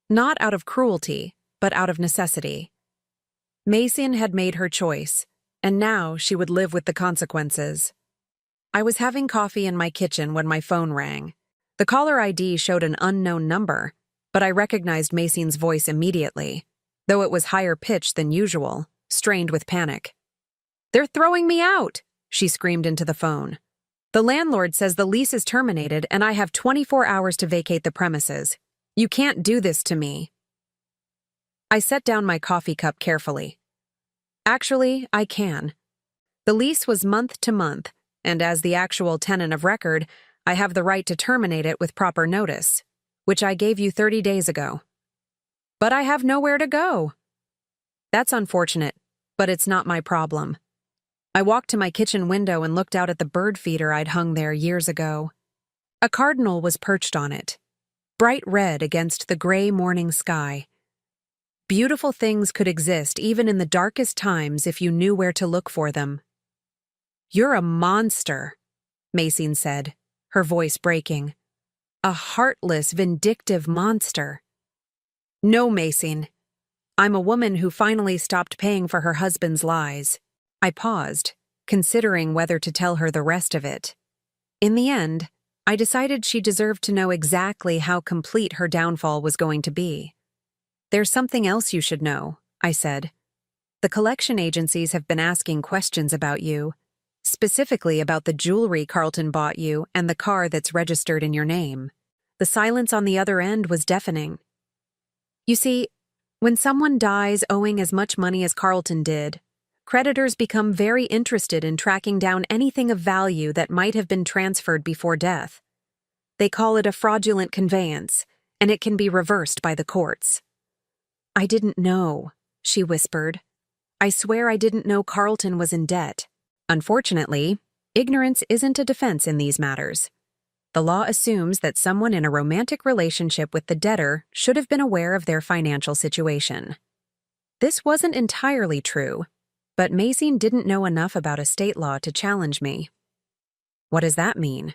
Not out of cruelty, but out of necessity. Mason had made her choice, and now she would live with the consequences. I was having coffee in my kitchen when my phone rang. The caller ID showed an unknown number, but I recognized Mason's voice immediately, though it was higher pitched than usual, strained with panic. "They're throwing me out!" she screamed into the phone. "The landlord says the lease is terminated and I have 24 hours to vacate the premises. You can't do this to me." I set down my coffee cup carefully. Actually, I can. The lease was month to month, and as the actual tenant of record, I have the right to terminate it with proper notice, which I gave you 30 days ago. But I have nowhere to go. That's unfortunate, but it's not my problem. I walked to my kitchen window and looked out at the bird feeder I'd hung there years ago. A cardinal was perched on it, bright red against the gray morning sky. Beautiful things could exist even in the darkest times if you knew where to look for them. "You're a monster," Mason said, her voice breaking. "A heartless, vindictive monster." "No, Mason. I'm a woman who finally stopped paying for her husband's lies." I paused, considering whether to tell her the rest of it. In the end, I decided she deserved to know exactly how complete her downfall was going to be. "There's something else you should know," I said. "The collection agencies have been asking questions about you, specifically about the jewelry Carlton bought you and the car that's registered in your name." The silence on the other end was deafening. You see, when someone dies owing as much money as Carlton did, creditors become very interested in tracking down anything of value that might have been transferred before death. They call it a fraudulent conveyance, and it can be reversed by the courts. "I didn't know," she whispered. "I swear I didn't know Carlton was in debt." Unfortunately, ignorance isn't a defense in these matters. The law assumes that someone in a romantic relationship with the debtor should have been aware of their financial situation. This wasn't entirely true, but Mason didn't know enough about estate law to challenge me. "What does that mean?"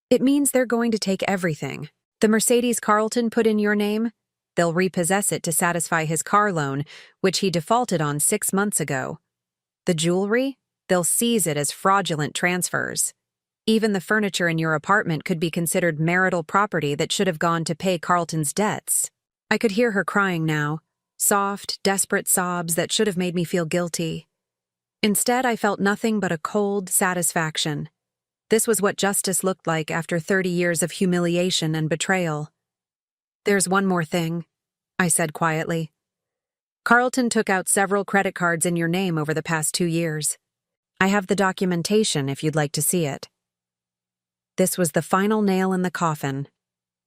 "It means they're going to take everything. The Mercedes Carlton put in your name, they'll repossess it to satisfy his car loan, which he defaulted on 6 months ago. The jewelry, they'll seize it as fraudulent transfers. Even the furniture in your apartment could be considered marital property that should have gone to pay Carlton's debts." I could hear her crying now, soft, desperate sobs that should have made me feel guilty. Instead, I felt nothing but a cold satisfaction. This was what justice looked like after 30 years of humiliation and betrayal. "There's one more thing," I said quietly. "Carlton took out several credit cards in your name over the past 2 years. I have the documentation if you'd like to see it." This was the final nail in the coffin,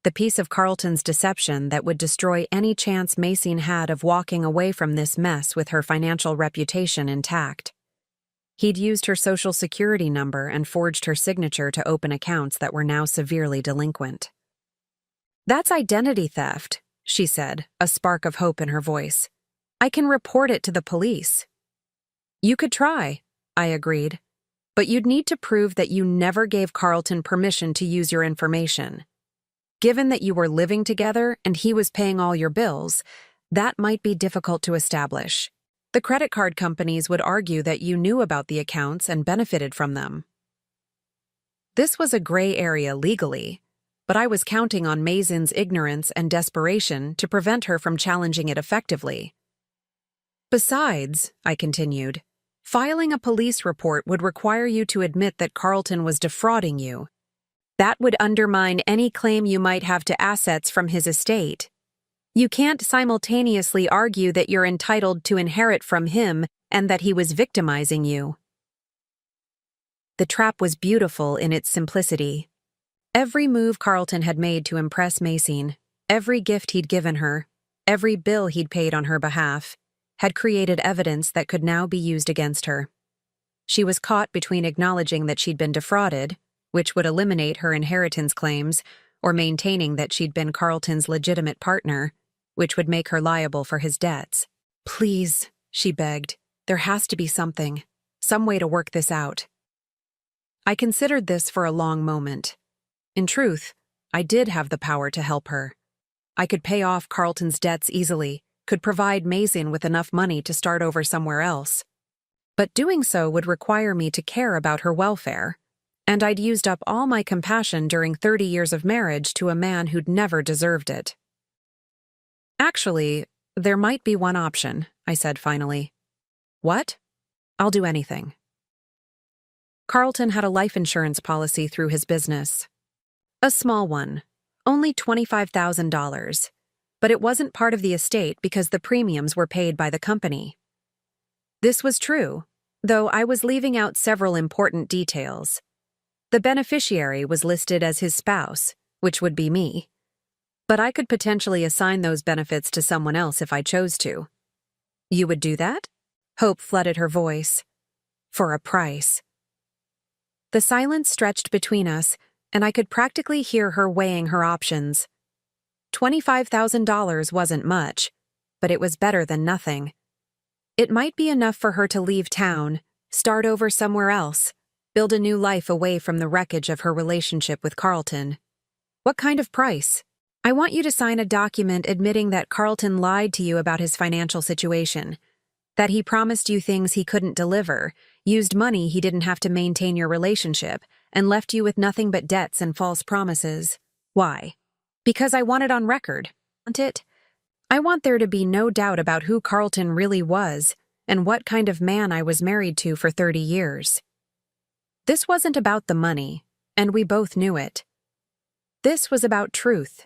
the piece of Carlton's deception that would destroy any chance Mason had of walking away from this mess with her financial reputation intact. He'd used her social security number and forged her signature to open accounts that were now severely delinquent. "That's identity theft," she said, a spark of hope in her voice. "I can report it to the police." "You could try," I agreed. "But you'd need to prove that you never gave Carlton permission to use your information. Given that you were living together and he was paying all your bills, that might be difficult to establish. The credit card companies would argue that you knew about the accounts and benefited from them." This was a gray area legally, but I was counting on Mason's ignorance and desperation to prevent her from challenging it effectively. Besides, I continued, filing a police report would require you to admit that Carlton was defrauding you. That would undermine any claim you might have to assets from his estate. You can't simultaneously argue that you're entitled to inherit from him and that he was victimizing you. The trap was beautiful in its simplicity. Every move Carlton had made to impress Maxine, every gift he'd given her, every bill he'd paid on her behalf, had created evidence that could now be used against her. She was caught between acknowledging that she'd been defrauded, which would eliminate her inheritance claims, or maintaining that she'd been Carlton's legitimate partner, which would make her liable for his debts. Please, she begged, there has to be something, some way to work this out. I considered this for a long moment. In truth, I did have the power to help her. I could pay off Carlton's debts easily, could provide Maxine with enough money to start over somewhere else. But doing so would require me to care about her welfare, and I'd used up all my compassion during 30 years of marriage to a man who'd never deserved it. Actually, there might be one option, I said finally. What? I'll do anything. Carlton had a life insurance policy through his business. A small one, only $25,000, but it wasn't part of the estate because the premiums were paid by the company. This was true, though I was leaving out several important details. The beneficiary was listed as his spouse, which would be me. But I could potentially assign those benefits to someone else if I chose to. You would do that? Hope flooded her voice. For a price. The silence stretched between us, and I could practically hear her weighing her options. $25,000 wasn't much, but it was better than nothing. It might be enough for her to leave town, start over somewhere else, build a new life away from the wreckage of her relationship with Carlton. What kind of price? I want you to sign a document admitting that Carlton lied to you about his financial situation, that he promised you things he couldn't deliver, used money he didn't have to maintain your relationship, and left you with nothing but debts and false promises. Why? Because I want it on record, want it? I want there to be no doubt about who Carlton really was and what kind of man I was married to for 30 years. This wasn't about the money, and we both knew it. This was about truth,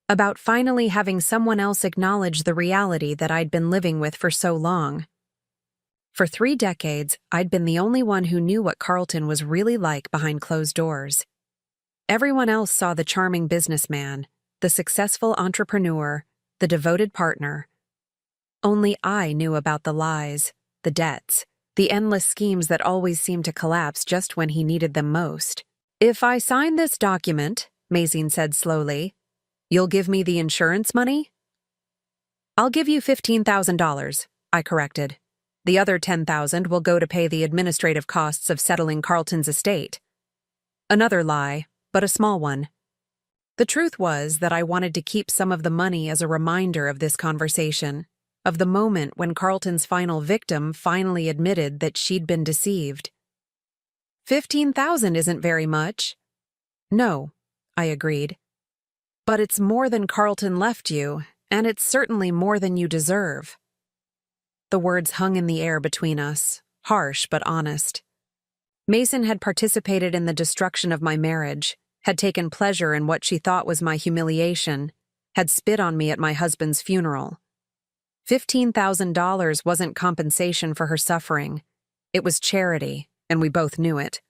about finally having someone else acknowledge the reality that I'd been living with for so long. For 3 decades, I'd been the only one who knew what Carlton was really like behind closed doors. Everyone else saw the charming businessman, the successful entrepreneur, the devoted partner. Only I knew about the lies, the debts, the endless schemes that always seemed to collapse just when he needed them most. If I sign this document, Maxine said slowly, you'll give me the insurance money? I'll give you $15,000, I corrected. The other $10,000 will go to pay the administrative costs of settling Carlton's estate. Another lie, but a small one. The truth was that I wanted to keep some of the money as a reminder of this conversation, of the moment when Carlton's final victim finally admitted that she'd been deceived. $15,000 isn't very much. No, I agreed. But it's more than Carlton left you, and it's certainly more than you deserve. The words hung in the air between us, harsh but honest. Mason had participated in the destruction of my marriage, had taken pleasure in what she thought was my humiliation, had spit on me at my husband's funeral. $15,000 wasn't compensation for her suffering. It was charity, and we both knew it.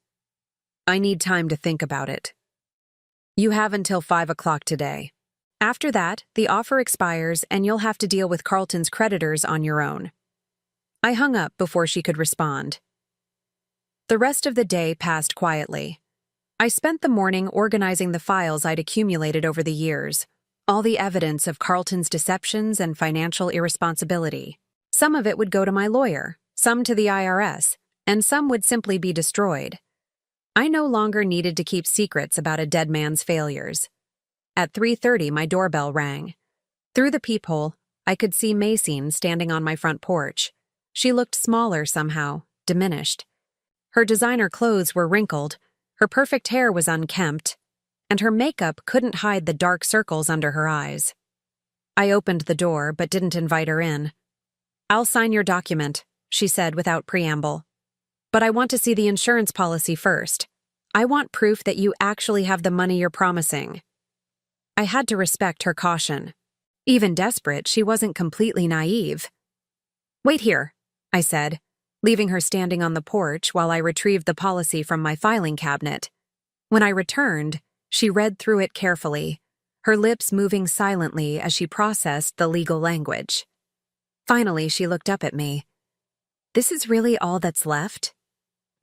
I need time to think about it. You have until 5 o'clock today. After that, the offer expires and you'll have to deal with Carlton's creditors on your own. I hung up before she could respond. The rest of the day passed quietly. I spent the morning organizing the files I'd accumulated over the years, all the evidence of Carlton's deceptions and financial irresponsibility. Some of it would go to my lawyer, some to the IRS, and some would simply be destroyed. I no longer needed to keep secrets about a dead man's failures. At 3:30, my doorbell rang. Through the peephole, I could see Maxine standing on my front porch. She looked smaller somehow, diminished. Her designer clothes were wrinkled, her perfect hair was unkempt, and her makeup couldn't hide the dark circles under her eyes. I opened the door but didn't invite her in. I'll sign your document, she said without preamble. But I want to see the insurance policy first. I want proof that you actually have the money you're promising. I had to respect her caution. Even desperate, she wasn't completely naive. Wait here, I said, leaving her standing on the porch while I retrieved the policy from my filing cabinet. When I returned, she read through it carefully, her lips moving silently as she processed the legal language. Finally, she looked up at me. This is really all that's left?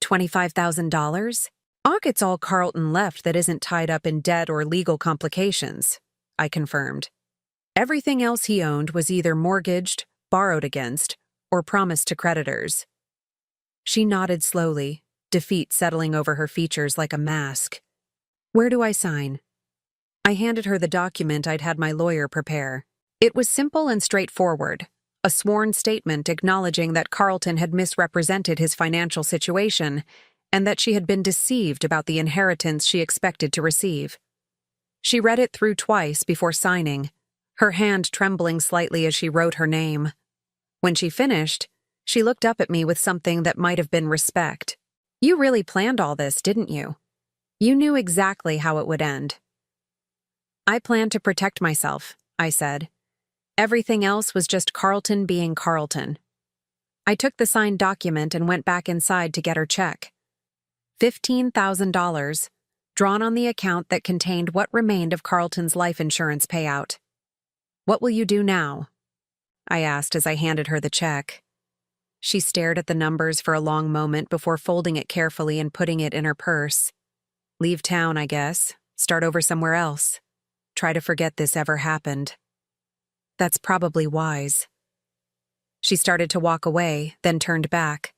$25,000? It's all Carlton left that isn't tied up in debt or legal complications, I confirmed. Everything else he owned was either mortgaged, borrowed against, or promised to creditors. She nodded slowly, defeat settling over her features like a mask. Where do I sign? I handed her the document I'd had my lawyer prepare. It was simple and straightforward, a sworn statement acknowledging that Carlton had misrepresented his financial situation and that she had been deceived about the inheritance she expected to receive. She read it through twice before signing, her hand trembling slightly as she wrote her name. When she finished, she looked up at me with something that might have been respect. You really planned all this, didn't you? You knew exactly how it would end. I planned to protect myself, I said. Everything else was just Carlton being Carlton. I took the signed document and went back inside to get her check. $15,000, drawn on the account that contained what remained of Carlton's life insurance payout. What will you do now? I asked as I handed her the check. She stared at the numbers for a long moment before folding it carefully and putting it in her purse. Leave town, I guess. Start over somewhere else. Try to forget this ever happened. That's probably wise. She started to walk away, then turned back.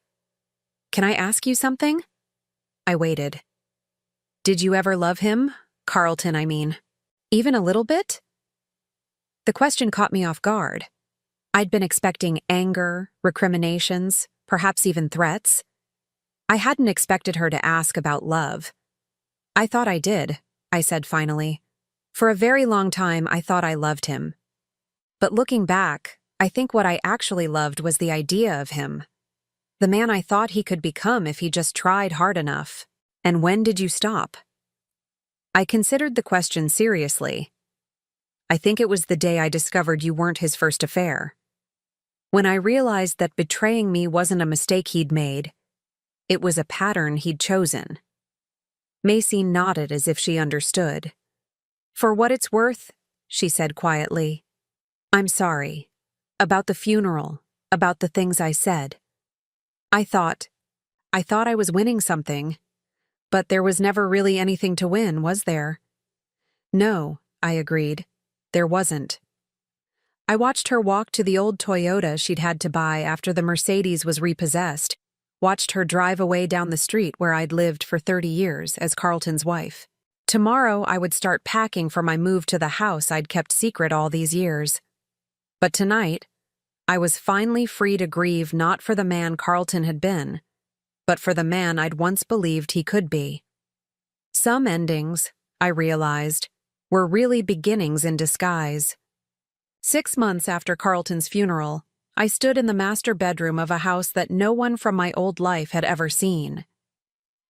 Can I ask you something? I waited. Did you ever love him? Carlton, I mean. Even a little bit? The question caught me off guard. I'd been expecting anger, recriminations, perhaps even threats. I hadn't expected her to ask about love. I thought I did, I said finally. For a very long time, I thought I loved him. But looking back, I think what I actually loved was the idea of him. The man I thought he could become if he just tried hard enough. And when did you stop? I considered the question seriously. I think it was the day I discovered you weren't his first affair. When I realized that betraying me wasn't a mistake he'd made, it was a pattern he'd chosen. Macy nodded as if she understood. For what it's worth, she said quietly, I'm sorry. About the funeral, about the things I said. I thought I was winning something, but there was never really anything to win, was there? No, I agreed. There wasn't. I watched her walk to the old Toyota she'd had to buy after the Mercedes was repossessed, watched her drive away down the street where I'd lived for 30 years as Carlton's wife. Tomorrow I would start packing for my move to the house I'd kept secret all these years. But tonight, I was finally free to grieve not for the man Carlton had been, but for the man I'd once believed he could be. Some endings, I realized, were really beginnings in disguise. 6 months after Carlton's funeral, I stood in the master bedroom of a house that no one from my old life had ever seen.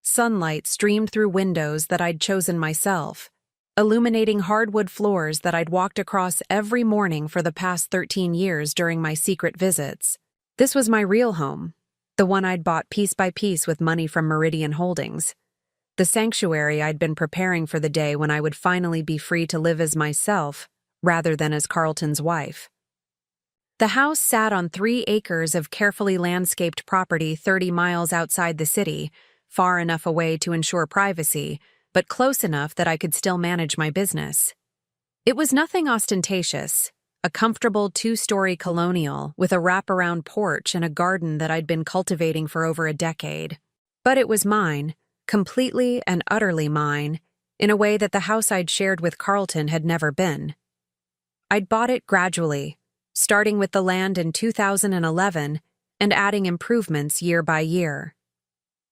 Sunlight streamed through windows that I'd chosen myself, illuminating hardwood floors that I'd walked across every morning for the past 13 years during my secret visits. This was my real home, the one I'd bought piece by piece with money from Meridian Holdings, the sanctuary I'd been preparing for the day when I would finally be free to live as myself rather than as Carlton's wife. The house sat on 3 acres of carefully landscaped property 30 miles outside the city, far enough away to ensure privacy, but close enough that I could still manage my business. It was nothing ostentatious, a comfortable 2-story colonial with a wraparound porch and a garden that I'd been cultivating for over a decade. But it was mine, completely and utterly mine, in a way that the house I'd shared with Carlton had never been. I'd bought it gradually, starting with the land in 2011 and adding improvements year by year.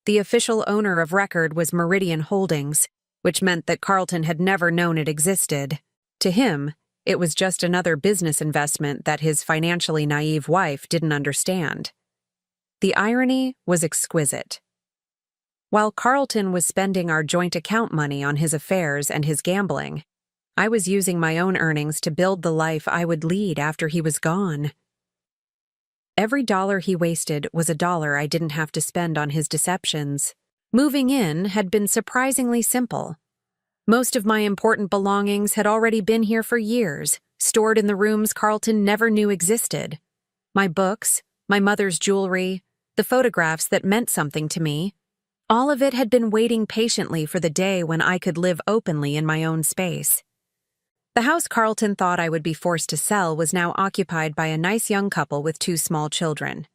The official owner of record was Meridian Holdings, which meant that Carlton had never known it existed. To him, It was just another business investment that his financially naive wife didn't understand. The irony was exquisite. While Carlton was spending our joint account money on his affairs and his gambling, I was using my own earnings to build the life I would lead after he was gone. Every dollar he wasted was a dollar I didn't have to spend on his deceptions. Moving in had been surprisingly simple. Most of my important belongings had already been here for years, stored in the rooms Carlton never knew existed. My books, my mother's jewelry, the photographs that meant something to me, all of it had been waiting patiently for the day when I could live openly in my own space. The house Carlton thought I would be forced to sell was now occupied by a nice young couple with 2 small children.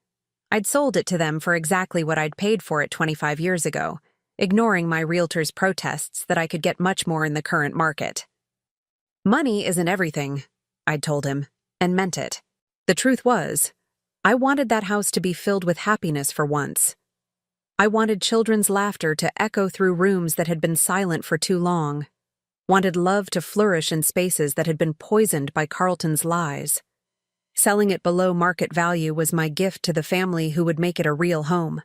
I'd sold it to them for exactly what I'd paid for it 25 years ago, ignoring my realtor's protests that I could get much more in the current market. Money isn't everything, I'd told him, and meant it. The truth was, I wanted that house to be filled with happiness for once. I wanted children's laughter to echo through rooms that had been silent for too long. Wanted love to flourish in spaces that had been poisoned by Carlton's lies. Selling it below market value was my gift to the family who would make it a real home.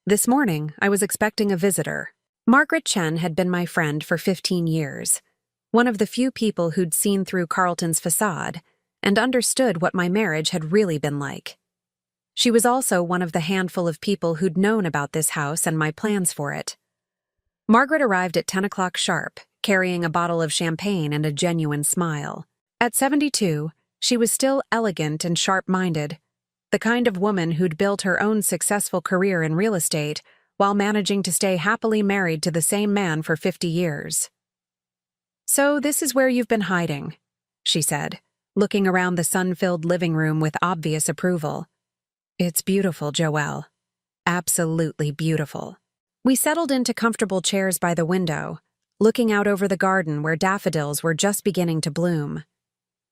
This morning, I was expecting a visitor. Margaret Chen had been my friend for 15 years, one of the few people who'd seen through Carlton's facade and understood what my marriage had really been like. She was also one of the handful of people who'd known about this house and my plans for it. Margaret arrived at 10 o'clock sharp, carrying a bottle of champagne and a genuine smile. At 72, she was still elegant and sharp-minded, the kind of woman who'd built her own successful career in real estate while managing to stay happily married to the same man for 50 years. "So this is where you've been hiding," she said, looking around the sun-filled living room with obvious approval. "It's beautiful, Joelle. Absolutely beautiful." We settled into comfortable chairs by the window, looking out over the garden where daffodils were just beginning to bloom.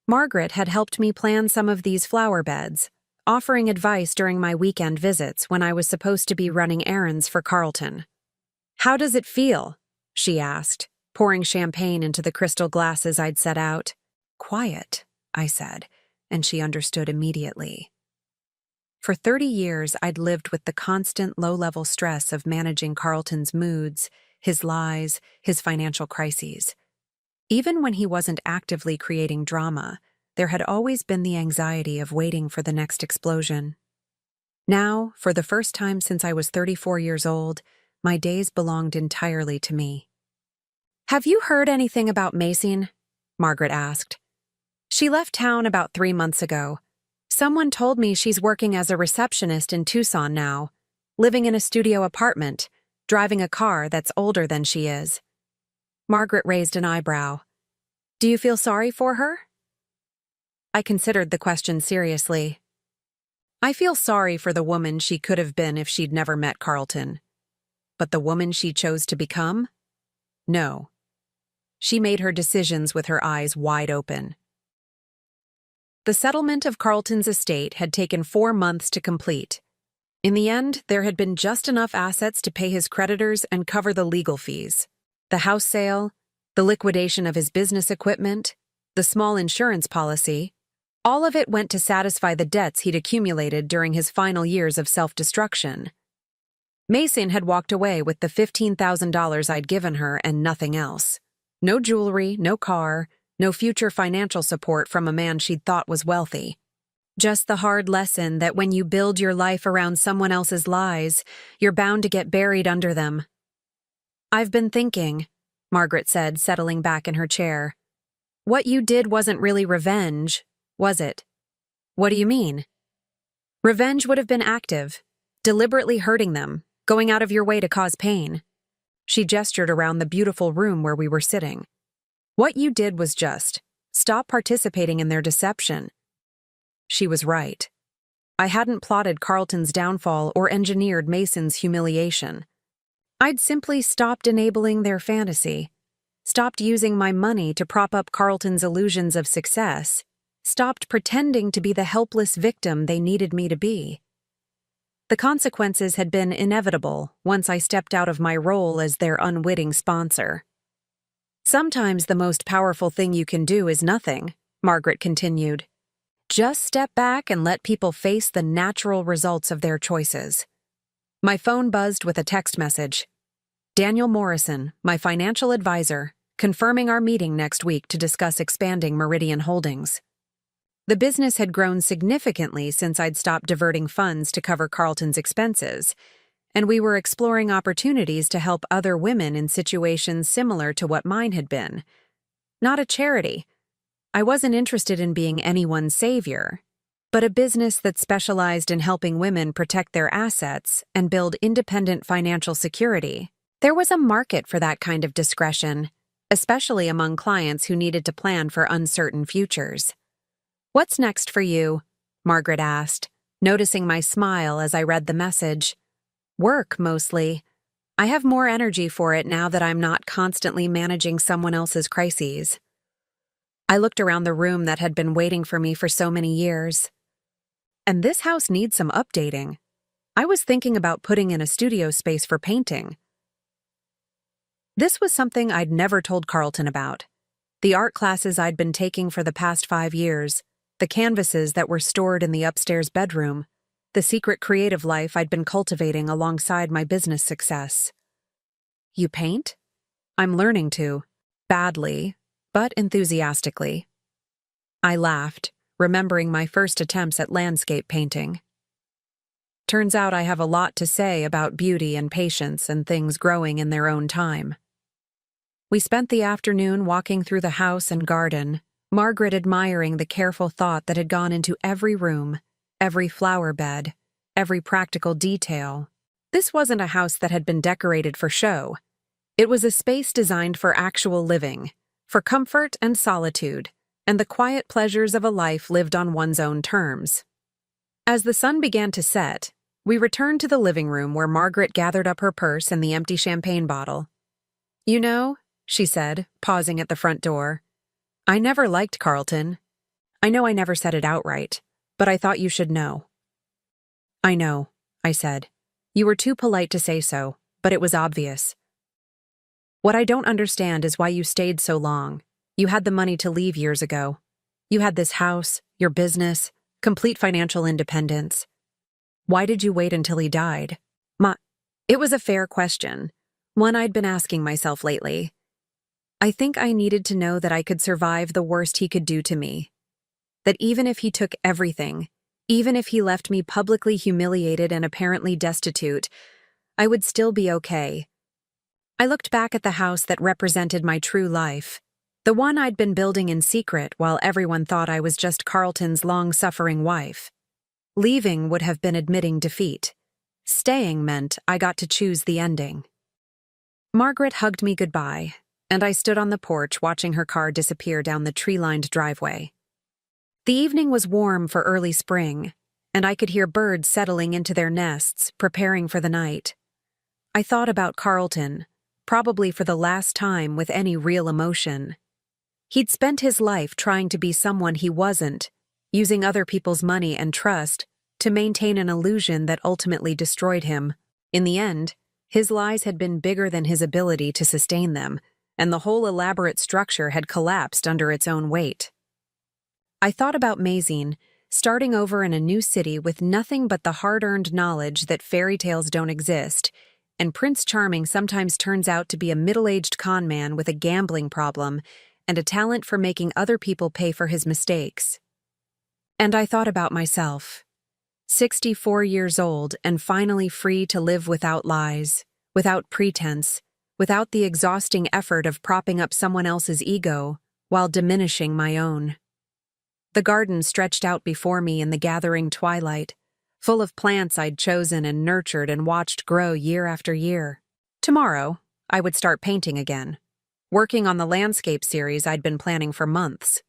Margaret had helped me plan some of these flower beds, offering advice during my weekend visits when I was supposed to be running errands for Carlton. "How does it feel?" she asked, pouring champagne into the crystal glasses I'd set out. "Quiet," I said, and she understood immediately. For 30 years, I'd lived with the constant low-level stress of managing Carlton's moods, his lies, his financial crises. Even when he wasn't actively creating drama, there had always been the anxiety of waiting for the next explosion. Now, for the first time since I was 34 years old, my days belonged entirely to me. "Have you heard anything about Mason?" Margaret asked. "She left town about 3 months ago. Someone told me she's working as a receptionist in Tucson now, living in a studio apartment, driving a car that's older than she is." Margaret raised an eyebrow. "Do you feel sorry for her?" I considered the question seriously. I feel sorry for the woman she could have been if she'd never met Carlton. But the woman she chose to become? No. She made her decisions with her eyes wide open. The settlement of Carlton's estate had taken 4 months to complete. In the end, there had been just enough assets to pay his creditors and cover the legal fees. The house sale, the liquidation of his business equipment, the small insurance policy, all of it went to satisfy the debts he'd accumulated during his final years of self-destruction. Mason had walked away with the $15,000 I'd given her and nothing else. No jewelry, no car, no future financial support from a man she'd thought was wealthy. Just the hard lesson that when you build your life around someone else's lies, you're bound to get buried under them. "I've been thinking," Margaret said, settling back in her chair. "What you did wasn't really revenge, was it?" "What do you mean?" "Revenge would have been active, deliberately hurting them, going out of your way to cause pain." She gestured around the beautiful room where we were sitting. "What you did was just stop participating in their deception." She was right. I hadn't plotted Carlton's downfall or engineered Mason's humiliation. I'd simply stopped enabling their fantasy, stopped using my money to prop up Carlton's illusions of success, stopped pretending to be the helpless victim they needed me to be. The consequences had been inevitable once I stepped out of my role as their unwitting sponsor. Sometimes the most powerful thing you can do is nothing, Margaret continued. Just step back and let people face the natural results of their choices. My phone buzzed with a text message. Daniel Morrison, my financial advisor, confirming our meeting next week to discuss expanding Meridian Holdings. The business had grown significantly since I'd stopped diverting funds to cover Carlton's expenses, and we were exploring opportunities to help other women in situations similar to what mine had been. Not a charity. I wasn't interested in being anyone's savior, but a business that specialized in helping women protect their assets and build independent financial security. There was a market for that kind of discretion, especially among clients who needed to plan for uncertain futures. What's next for you? Margaret asked, noticing my smile as I read the message. Work, mostly. I have more energy for it now that I'm not constantly managing someone else's crises. I looked around the room that had been waiting for me for so many years. And this house needs some updating. I was thinking about putting in a studio space for painting. This was something I'd never told Carlton about. The art classes I'd been taking for the past 5 years, the canvases that were stored in the upstairs bedroom, the secret creative life I'd been cultivating alongside my business success. You paint? I'm learning to. Badly, but enthusiastically. I laughed, remembering my first attempts at landscape painting. Turns out I have a lot to say about beauty and patience and things growing in their own time. We spent the afternoon walking through the house and garden, Margaret admiring the careful thought that had gone into every room, every flower bed, every practical detail. This wasn't a house that had been decorated for show. It was a space designed for actual living, for comfort and solitude, and the quiet pleasures of a life lived on one's own terms. As the sun began to set, we returned to the living room where Margaret gathered up her purse and the empty champagne bottle. You know, she said, pausing at the front door, I never liked Carlton. I know I never said it outright, but I thought you should know. I know, I said. You were too polite to say so, but it was obvious. What I don't understand is why you stayed so long. You had the money to leave years ago. You had this house, your business, complete financial independence. Why did you wait until he died? It was a fair question, one I'd been asking myself lately. I think I needed to know that I could survive the worst he could do to me. That even if he took everything, even if he left me publicly humiliated and apparently destitute, I would still be okay. I looked back at the house that represented my true life, the one I'd been building in secret while everyone thought I was just Carlton's long-suffering wife. Leaving would have been admitting defeat. Staying meant I got to choose the ending. Margaret hugged me goodbye, and I stood on the porch watching her car disappear down the tree-lined driveway. The evening was warm for early spring, and I could hear birds settling into their nests, preparing for the night. I thought about Carlton, probably for the last time with any real emotion. He'd spent his life trying to be someone he wasn't, using other people's money and trust to maintain an illusion that ultimately destroyed him. In the end, his lies had been bigger than his ability to sustain them, and the whole elaborate structure had collapsed under its own weight. I thought about Mazine, starting over in a new city with nothing but the hard-earned knowledge that fairy tales don't exist, and Prince Charming sometimes turns out to be a middle-aged con man with a gambling problem and a talent for making other people pay for his mistakes. And I thought about myself, 64 years old and finally free to live without lies, without pretense, without the exhausting effort of propping up someone else's ego while diminishing my own. The garden stretched out before me in the gathering twilight, full of plants I'd chosen and nurtured and watched grow year after year. Tomorrow, I would start painting again, working on the landscape series I'd been planning for months.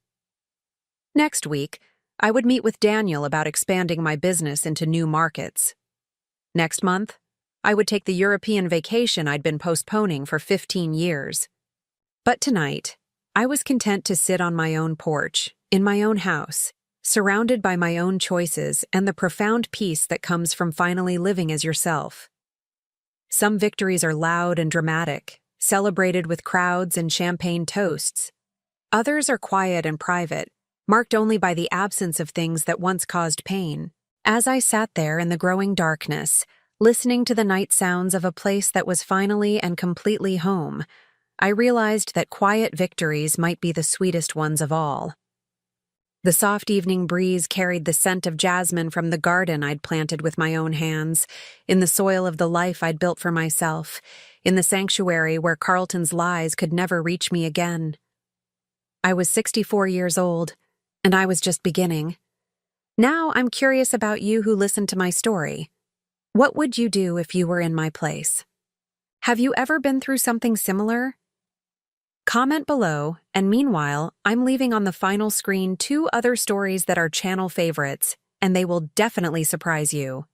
Next week, I would meet with Daniel about expanding my business into new markets. Next month, I would take the European vacation I'd been postponing for 15 years. But tonight, I was content to sit on my own porch, in my own house, surrounded by my own choices and the profound peace that comes from finally living as yourself. Some victories are loud and dramatic, celebrated with crowds and champagne toasts. Others are quiet and private, marked only by the absence of things that once caused pain. As I sat there in the growing darkness, listening to the night sounds of a place that was finally and completely home, I realized that quiet victories might be the sweetest ones of all. The soft evening breeze carried the scent of jasmine from the garden I'd planted with my own hands, in the soil of the life I'd built for myself, in the sanctuary where Carlton's lies could never reach me again. I was 64 years old, and I was just beginning. Now I'm curious about you who listened to my story. What would you do if you were in my place? Have you ever been through something similar? Comment below, and meanwhile, I'm leaving on the final screen 2 other stories that are channel favorites, and they will definitely surprise you.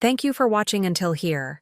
Thank you for watching until here.